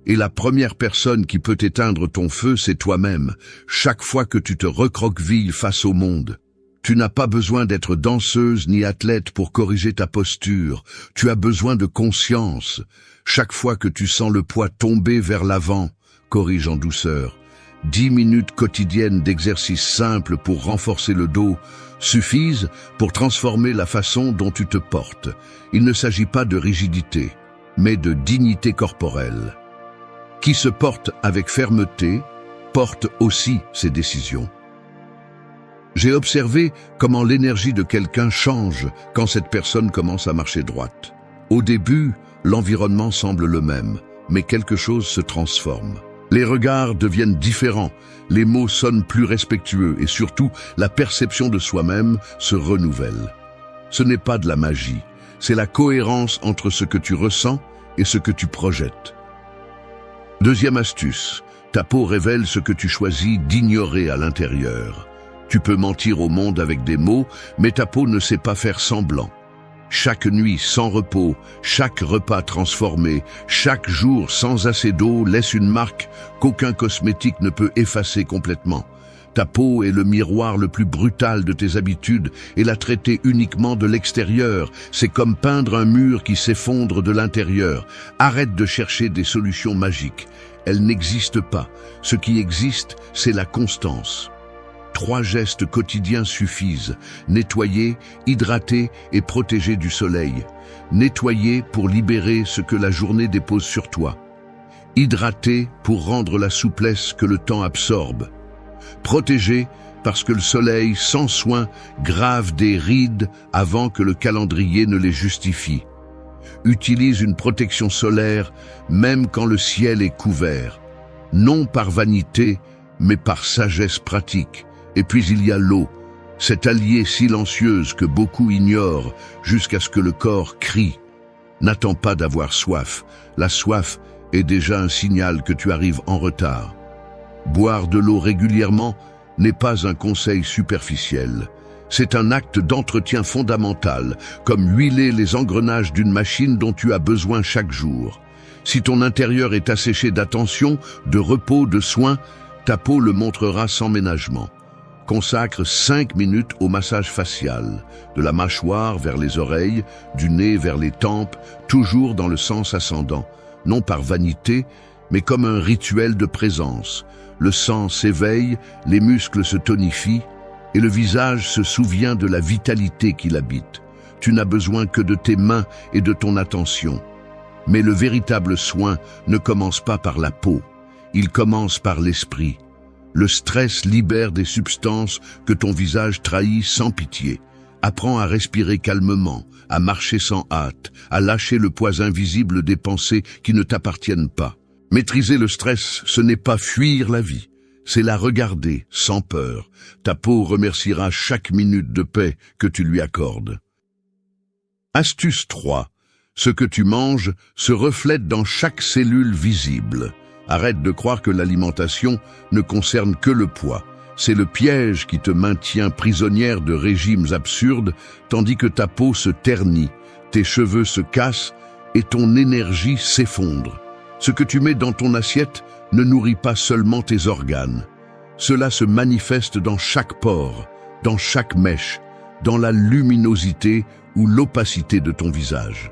Et la première personne qui peut éteindre ton feu, c'est toi-même, chaque fois que tu te recroquevilles face au monde. Tu n'as pas besoin d'être danseuse ni athlète pour corriger ta posture. Tu as besoin de conscience. Chaque fois que tu sens le poids tomber vers l'avant, corrige en douceur. 10 minutes quotidiennes d'exercice simple pour renforcer le dos suffisent pour transformer la façon dont tu te portes. Il ne s'agit pas de rigidité, mais de dignité corporelle. Qui se porte avec fermeté porte aussi ses décisions. J'ai observé comment l'énergie de quelqu'un change quand cette personne commence à marcher droite. Au début, l'environnement semble le même, mais quelque chose se transforme. Les regards deviennent différents, les mots sonnent plus respectueux et surtout, la perception de soi-même se renouvelle. Ce n'est pas de la magie, c'est la cohérence entre ce que tu ressens et ce que tu projettes. Deuxième astuce, ta peau révèle ce que tu choisis d'ignorer à l'intérieur. Tu peux mentir au monde avec des mots, mais ta peau ne sait pas faire semblant. Chaque nuit sans repos, chaque repas transformé, chaque jour sans assez d'eau laisse une marque qu'aucun cosmétique ne peut effacer complètement. Ta peau est le miroir le plus brutal de tes habitudes et la traiter uniquement de l'extérieur, c'est comme peindre un mur qui s'effondre de l'intérieur. Arrête de chercher des solutions magiques. Elles n'existent pas. Ce qui existe, c'est la constance. 3 gestes quotidiens suffisent. Nettoyer, hydrater et protéger du soleil. Nettoyer pour libérer ce que la journée dépose sur toi. Hydrater pour rendre la souplesse que le temps absorbe. Protéger parce que le soleil, sans soin, grave des rides avant que le calendrier ne les justifie. Utilise une protection solaire même quand le ciel est couvert. Non par vanité, mais par sagesse pratique. Et puis il y a l'eau, cette alliée silencieuse que beaucoup ignorent jusqu'à ce que le corps crie. N'attends pas d'avoir soif. La soif est déjà un signal que tu arrives en retard. Boire de l'eau régulièrement n'est pas un conseil superficiel. C'est un acte d'entretien fondamental, comme huiler les engrenages d'une machine dont tu as besoin chaque jour. Si ton intérieur est asséché d'attention, de repos, de soins, ta peau le montrera sans ménagement. Consacre 5 minutes au massage facial, de la mâchoire vers les oreilles, du nez vers les tempes, toujours dans le sens ascendant, non par vanité, mais comme un rituel de présence. Le sang s'éveille, les muscles se tonifient, et le visage se souvient de la vitalité qui l'habite. Tu n'as besoin que de tes mains et de ton attention. Mais le véritable soin ne commence pas par la peau, il commence par l'esprit. Le stress libère des substances que ton visage trahit sans pitié. Apprends à respirer calmement, à marcher sans hâte, à lâcher le poids invisible des pensées qui ne t'appartiennent pas. Maîtriser le stress, ce n'est pas fuir la vie, c'est la regarder sans peur. Ta peau remerciera chaque minute de paix que tu lui accordes. Astuce 3. Ce que tu manges se reflète dans chaque cellule visible. Arrête de croire que l'alimentation ne concerne que le poids. C'est le piège qui te maintient prisonnière de régimes absurdes, tandis que ta peau se ternit, tes cheveux se cassent et ton énergie s'effondre. Ce que tu mets dans ton assiette ne nourrit pas seulement tes organes. Cela se manifeste dans chaque pore, dans chaque mèche, dans la luminosité ou l'opacité de ton visage.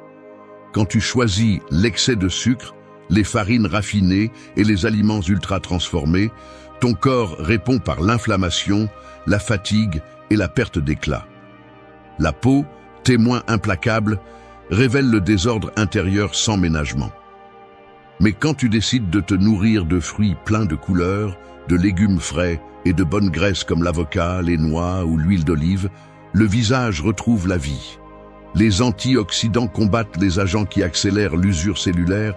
Quand tu choisis l'excès de sucre, les farines raffinées et les aliments ultra transformés, ton corps répond par l'inflammation, la fatigue et la perte d'éclat. La peau, témoin implacable, révèle le désordre intérieur sans ménagement. Mais quand tu décides de te nourrir de fruits pleins de couleurs, de légumes frais et de bonnes graisses comme l'avocat, les noix ou l'huile d'olive, le visage retrouve la vie. Les antioxydants combattent les agents qui accélèrent l'usure cellulaire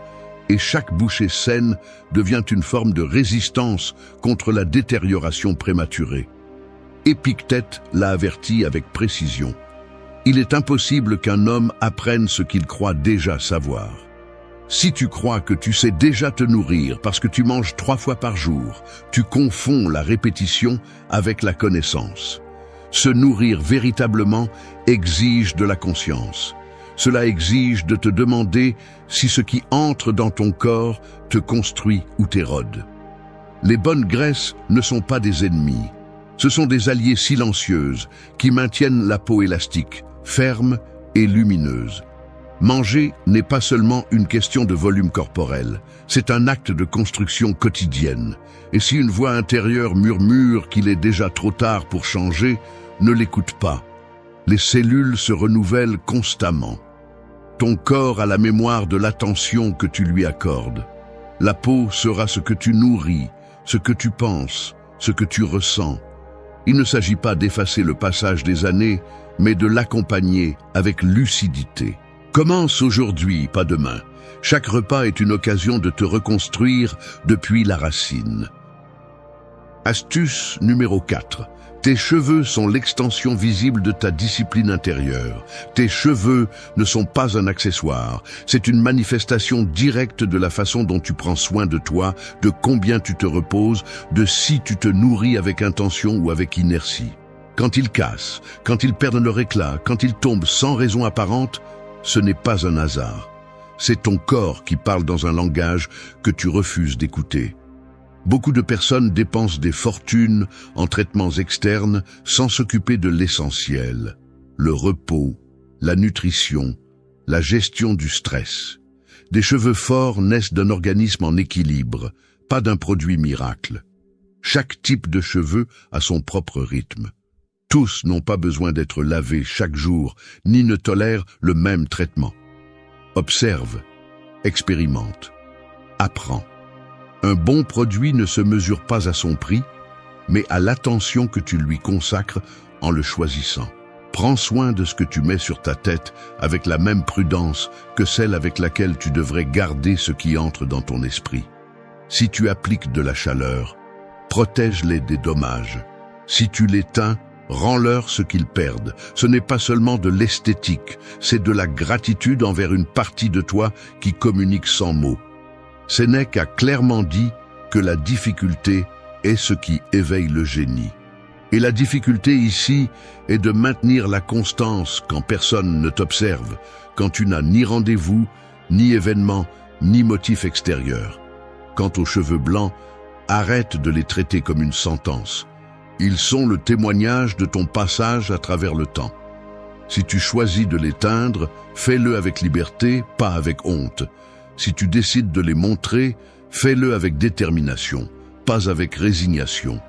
et chaque bouchée saine devient une forme de résistance contre la détérioration prématurée. Épictète l'a averti avec précision. Il est impossible qu'un homme apprenne ce qu'il croit déjà savoir. Si tu crois que tu sais déjà te nourrir parce que tu manges 3 fois par jour, tu confonds la répétition avec la connaissance. Se nourrir véritablement exige de la conscience. Cela exige de te demander si ce qui entre dans ton corps te construit ou t'érode. Les bonnes graisses ne sont pas des ennemis. Ce sont des alliés silencieuses qui maintiennent la peau élastique, ferme et lumineuse. Manger n'est pas seulement une question de volume corporel, c'est un acte de construction quotidienne. Et si une voix intérieure murmure qu'il est déjà trop tard pour changer, ne l'écoute pas. Les cellules se renouvellent constamment. Ton corps a la mémoire de l'attention que tu lui accordes. La peau sera ce que tu nourris, ce que tu penses, ce que tu ressens. Il ne s'agit pas d'effacer le passage des années, mais de l'accompagner avec lucidité. Commence aujourd'hui, pas demain. Chaque repas est une occasion de te reconstruire depuis la racine. Astuce numéro 4. Tes cheveux sont l'extension visible de ta discipline intérieure. Tes cheveux ne sont pas un accessoire. C'est une manifestation directe de la façon dont tu prends soin de toi, de combien tu te reposes, de si tu te nourris avec intention ou avec inertie. Quand ils cassent, quand ils perdent leur éclat, quand ils tombent sans raison apparente, ce n'est pas un hasard. C'est ton corps qui parle dans un langage que tu refuses d'écouter. Beaucoup de personnes dépensent des fortunes en traitements externes sans s'occuper de l'essentiel. Le repos, la nutrition, la gestion du stress. Des cheveux forts naissent d'un organisme en équilibre, pas d'un produit miracle. Chaque type de cheveux a son propre rythme. Tous n'ont pas besoin d'être lavés chaque jour, ni ne tolèrent le même traitement. Observe, expérimente, apprends. Un bon produit ne se mesure pas à son prix, mais à l'attention que tu lui consacres en le choisissant. Prends soin de ce que tu mets sur ta tête avec la même prudence que celle avec laquelle tu devrais garder ce qui entre dans ton esprit. Si tu appliques de la chaleur, protège-les des dommages. Si tu l'éteins, rends-leur ce qu'ils perdent. Ce n'est pas seulement de l'esthétique, c'est de la gratitude envers une partie de toi qui communique sans mots. Sénèque a clairement dit que la difficulté est ce qui éveille le génie. Et la difficulté ici est de maintenir la constance quand personne ne t'observe, quand tu n'as ni rendez-vous, ni événement, ni motif extérieur. Quant aux cheveux blancs, arrête de les traiter comme une sentence. Ils sont le témoignage de ton passage à travers le temps. Si tu choisis de les teindre, fais-le avec liberté, pas avec honte. Si tu décides de les montrer, fais-le avec détermination, pas avec résignation.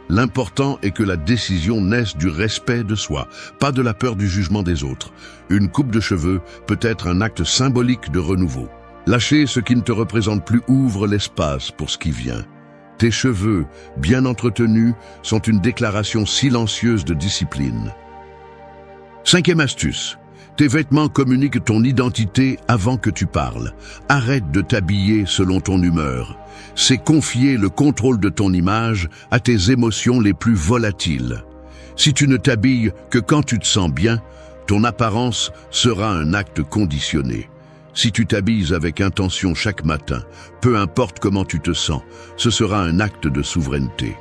L'important est que la décision naisse du respect de soi, pas de la peur du jugement des autres. Une coupe de cheveux peut être un acte symbolique de renouveau. Lâcher ce qui ne te représente plus ouvre l'espace pour ce qui vient. Tes cheveux, bien entretenus, sont une déclaration silencieuse de discipline. 5e astuce. Tes vêtements communiquent ton identité avant que tu parles. Arrête de t'habiller selon ton humeur. C'est confier le contrôle de ton image à tes émotions les plus volatiles. Si tu ne t'habilles que quand tu te sens bien, ton apparence sera un acte conditionné. Si tu t'habilles avec intention chaque matin, peu importe comment tu te sens, ce sera un acte de souveraineté.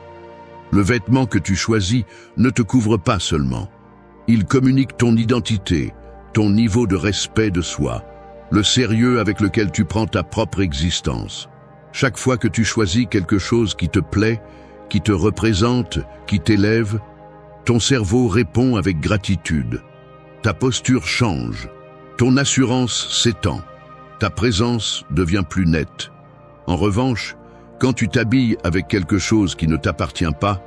Le vêtement que tu choisis ne te couvre pas seulement. Il communique ton identité, ton niveau de respect de soi, le sérieux avec lequel tu prends ta propre existence. Chaque fois que tu choisis quelque chose qui te plaît, qui te représente, qui t'élève, ton cerveau répond avec gratitude. Ta posture change, ton assurance s'étend, ta présence devient plus nette. En revanche, quand tu t'habilles avec quelque chose qui ne t'appartient pas,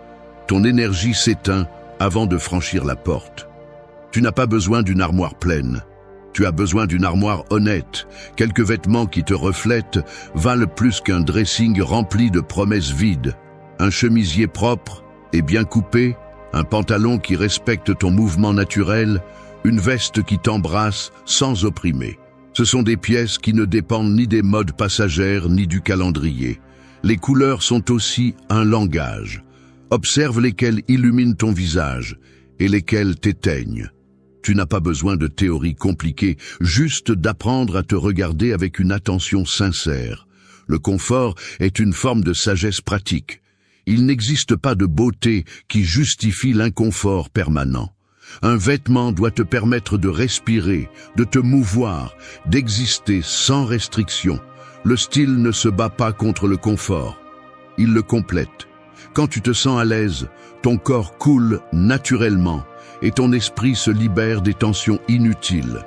ton énergie s'éteint avant de franchir la porte. Tu n'as pas besoin d'une armoire pleine. Tu as besoin d'une armoire honnête. Quelques vêtements qui te reflètent valent plus qu'un dressing rempli de promesses vides. Un chemisier propre et bien coupé, un pantalon qui respecte ton mouvement naturel, une veste qui t'embrasse sans opprimer. Ce sont des pièces qui ne dépendent ni des modes passagères ni du calendrier. Les couleurs sont aussi un langage. Observe lesquelles illuminent ton visage et lesquelles t'éteignent. Tu n'as pas besoin de théories compliquées, juste d'apprendre à te regarder avec une attention sincère. Le confort est une forme de sagesse pratique. Il n'existe pas de beauté qui justifie l'inconfort permanent. Un vêtement doit te permettre de respirer, de te mouvoir, d'exister sans restriction. Le style ne se bat pas contre le confort. Il le complète. Quand tu te sens à l'aise, ton corps coule naturellement et ton esprit se libère des tensions inutiles.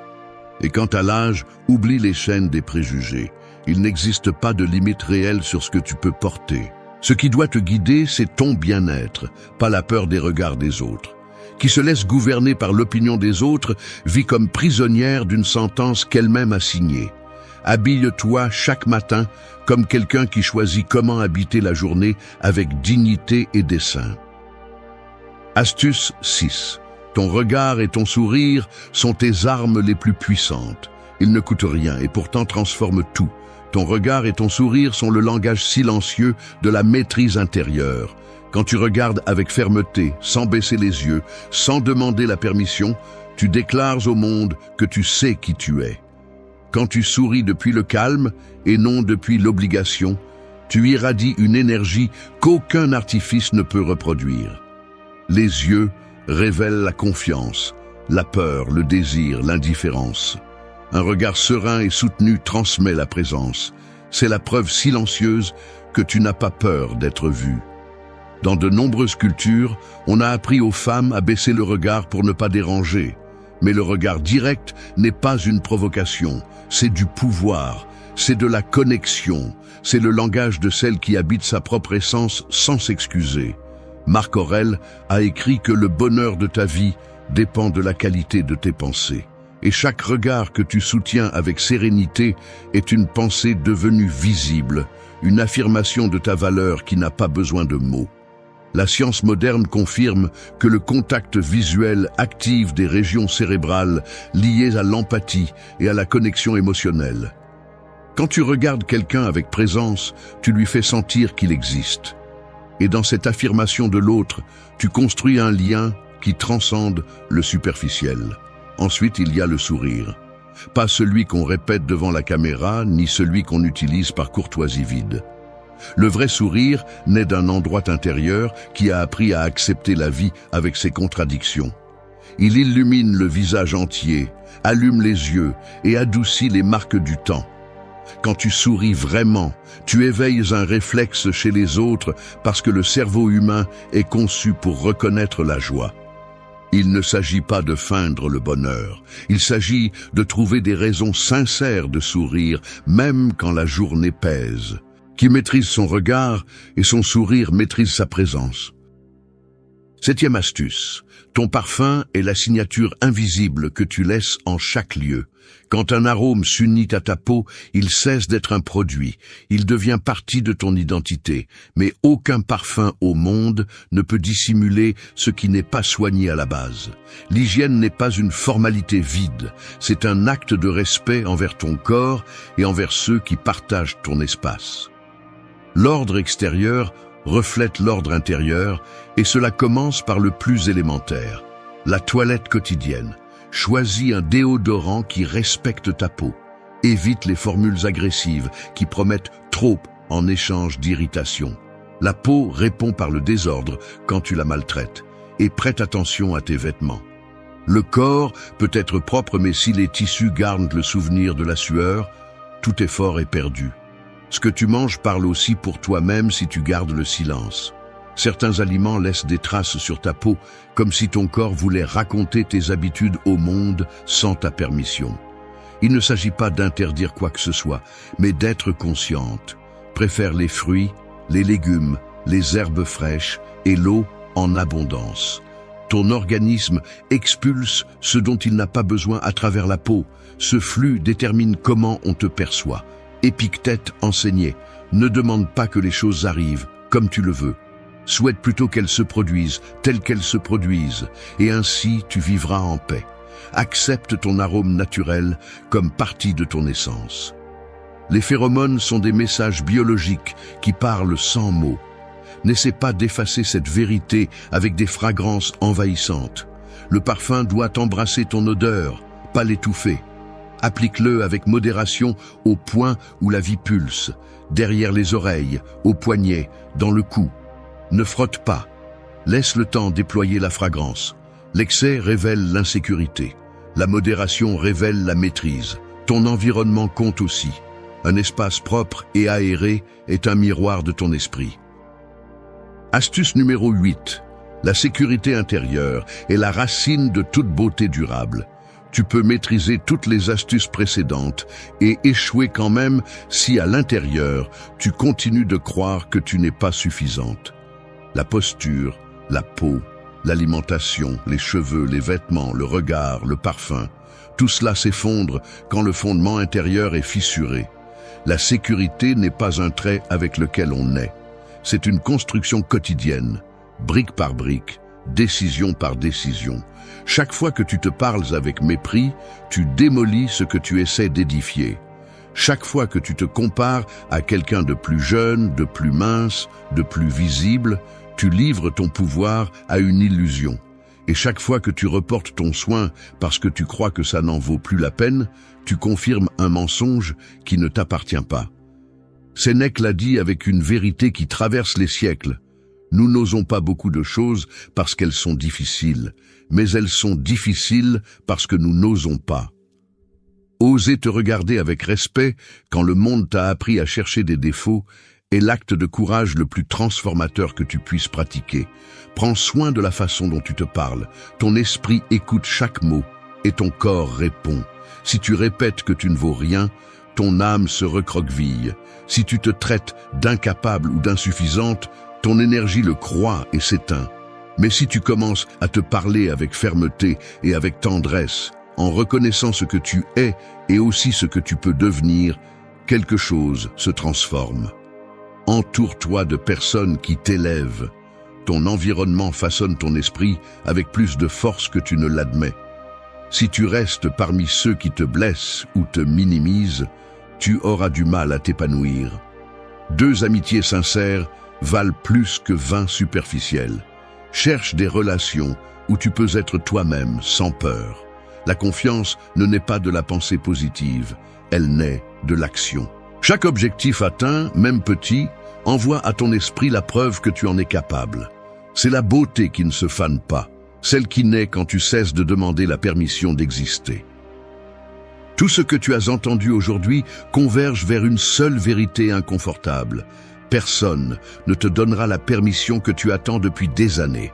Et quant à l'âge, oublie les chaînes des préjugés. Il n'existe pas de limite réelle sur ce que tu peux porter. Ce qui doit te guider, c'est ton bien-être, pas la peur des regards des autres. Qui se laisse gouverner par l'opinion des autres vit comme prisonnière d'une sentence qu'elle-même a signée. Habille-toi chaque matin comme quelqu'un qui choisit comment habiter la journée avec dignité et dessein. Astuce 6. Ton regard et ton sourire sont tes armes les plus puissantes. Ils ne coûtent rien et pourtant transforment tout. Ton regard et ton sourire sont le langage silencieux de la maîtrise intérieure. Quand tu regardes avec fermeté, sans baisser les yeux, sans demander la permission, tu déclares au monde que tu sais qui tu es. Quand tu souris depuis le calme et non depuis l'obligation, tu irradies une énergie qu'aucun artifice ne peut reproduire. Les yeux révèlent la confiance, la peur, le désir, l'indifférence. Un regard serein et soutenu transmet la présence. C'est la preuve silencieuse que tu n'as pas peur d'être vu. Dans de nombreuses cultures, on a appris aux femmes à baisser le regard pour ne pas déranger. Mais le regard direct n'est pas une provocation, c'est du pouvoir, c'est de la connexion, c'est le langage de celle qui habite sa propre essence sans s'excuser. Marc Aurèle a écrit que le bonheur de ta vie dépend de la qualité de tes pensées. Et chaque regard que tu soutiens avec sérénité est une pensée devenue visible, une affirmation de ta valeur qui n'a pas besoin de mots. La science moderne confirme que le contact visuel active des régions cérébrales liées à l'empathie et à la connexion émotionnelle. Quand tu regardes quelqu'un avec présence, tu lui fais sentir qu'il existe. Et dans cette affirmation de l'autre, tu construis un lien qui transcende le superficiel. Ensuite, il y a le sourire. Pas celui qu'on répète devant la caméra, ni celui qu'on utilise par courtoisie vide. Le vrai sourire naît d'un endroit intérieur qui a appris à accepter la vie avec ses contradictions. Il illumine le visage entier, allume les yeux et adoucit les marques du temps. Quand tu souris vraiment, tu éveilles un réflexe chez les autres parce que le cerveau humain est conçu pour reconnaître la joie. Il ne s'agit pas de feindre le bonheur, il s'agit de trouver des raisons sincères de sourire, même quand la journée pèse. Qui maîtrise son regard et son sourire maîtrise sa présence. 7e astuce. Ton parfum est la signature invisible que tu laisses en chaque lieu. Quand un arôme s'unit à ta peau, il cesse d'être un produit. Il devient partie de ton identité. Mais aucun parfum au monde ne peut dissimuler ce qui n'est pas soigné à la base. L'hygiène n'est pas une formalité vide. C'est un acte de respect envers ton corps et envers ceux qui partagent ton espace. L'ordre extérieur reflète l'ordre intérieur et cela commence par le plus élémentaire, la toilette quotidienne. Choisis un déodorant qui respecte ta peau. Évite les formules agressives qui promettent trop en échange d'irritation. La peau répond par le désordre quand tu la maltraites et prête attention à tes vêtements. Le corps peut être propre mais si les tissus gardent le souvenir de la sueur, tout effort est perdu. Ce que tu manges parle aussi pour toi-même si tu gardes le silence. Certains aliments laissent des traces sur ta peau, comme si ton corps voulait raconter tes habitudes au monde sans ta permission. Il ne s'agit pas d'interdire quoi que ce soit, mais d'être consciente. Préfère les fruits, les légumes, les herbes fraîches et l'eau en abondance. Ton organisme expulse ce dont il n'a pas besoin à travers la peau. Ce flux détermine comment on te perçoit. Épictète enseignait, ne demande pas que les choses arrivent comme tu le veux. Souhaite plutôt qu'elles se produisent telles qu'elles se produisent, et ainsi tu vivras en paix. Accepte ton arôme naturel comme partie de ton essence. Les phéromones sont des messages biologiques qui parlent sans mots. N'essaie pas d'effacer cette vérité avec des fragrances envahissantes. Le parfum doit embrasser ton odeur, pas l'étouffer. Applique-le avec modération au point où la vie pulse, derrière les oreilles, au poignet, dans le cou. Ne frotte pas. Laisse le temps déployer la fragrance. L'excès révèle l'insécurité. La modération révèle la maîtrise. Ton environnement compte aussi. Un espace propre et aéré est un miroir de ton esprit. Astuce numéro 8. La sécurité intérieure est la racine de toute beauté durable. Tu peux maîtriser toutes les astuces précédentes et échouer quand même si à l'intérieur, tu continues de croire que tu n'es pas suffisante. La posture, la peau, l'alimentation, les cheveux, les vêtements, le regard, le parfum, tout cela s'effondre quand le fondement intérieur est fissuré. La sécurité n'est pas un trait avec lequel on naît. C'est une construction quotidienne, brique par brique, décision par décision. Chaque fois que tu te parles avec mépris, tu démolis ce que tu essaies d'édifier. Chaque fois que tu te compares à quelqu'un de plus jeune, de plus mince, de plus visible, tu livres ton pouvoir à une illusion. Et chaque fois que tu reportes ton soin parce que tu crois que ça n'en vaut plus la peine, tu confirmes un mensonge qui ne t'appartient pas. Sénèque l'a dit avec une vérité qui traverse les siècles. Nous n'osons pas beaucoup de choses parce qu'elles sont difficiles, mais elles sont difficiles parce que nous n'osons pas. Oser te regarder avec respect quand le monde t'a appris à chercher des défauts est l'acte de courage le plus transformateur que tu puisses pratiquer. Prends soin de la façon dont tu te parles. Ton esprit écoute chaque mot et ton corps répond. Si tu répètes que tu ne vaux rien, ton âme se recroqueville. Si tu te traites d'incapable ou d'insuffisante, ton énergie le croit et s'éteint. Mais si tu commences à te parler avec fermeté et avec tendresse, en reconnaissant ce que tu es et aussi ce que tu peux devenir, quelque chose se transforme. Entoure-toi de personnes qui t'élèvent. Ton environnement façonne ton esprit avec plus de force que tu ne l'admets. Si tu restes parmi ceux qui te blessent ou te minimisent, tu auras du mal à t'épanouir. 2 amitiés sincères valent plus que 20 superficielles. Cherche des relations où tu peux être toi-même sans peur. La confiance ne naît pas de la pensée positive, elle naît de l'action. Chaque objectif atteint, même petit, envoie à ton esprit la preuve que tu en es capable. C'est la beauté qui ne se fane pas, celle qui naît quand tu cesses de demander la permission d'exister. Tout ce que tu as entendu aujourd'hui converge vers une seule vérité inconfortable. Personne ne te donnera la permission que tu attends depuis des années.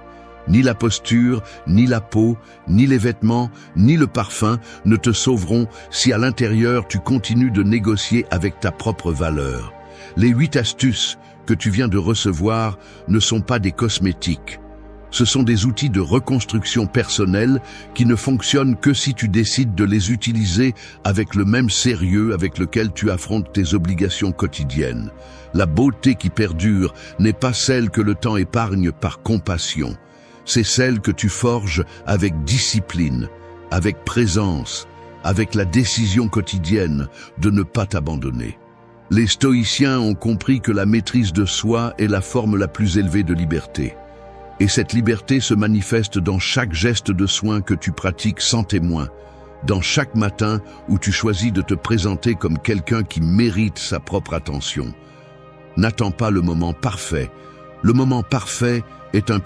Ni la posture, ni la peau, ni les vêtements, ni le parfum ne te sauveront si à l'intérieur tu continues de négocier avec ta propre valeur. Les 8 astuces que tu viens de recevoir ne sont pas des cosmétiques. Ce sont des outils de reconstruction personnelle qui ne fonctionnent que si tu décides de les utiliser avec le même sérieux avec lequel tu affrontes tes obligations quotidiennes. La beauté qui perdure n'est pas celle que le temps épargne par compassion. C'est celle que tu forges avec discipline, avec présence, avec la décision quotidienne de ne pas t'abandonner. Les stoïciens ont compris que la maîtrise de soi est la forme la plus élevée de liberté. Et cette liberté se manifeste dans chaque geste de soin que tu pratiques sans témoin, dans chaque matin où tu choisis de te présenter comme quelqu'un qui mérite sa propre attention. N'attends pas le moment parfait. Le moment parfait est un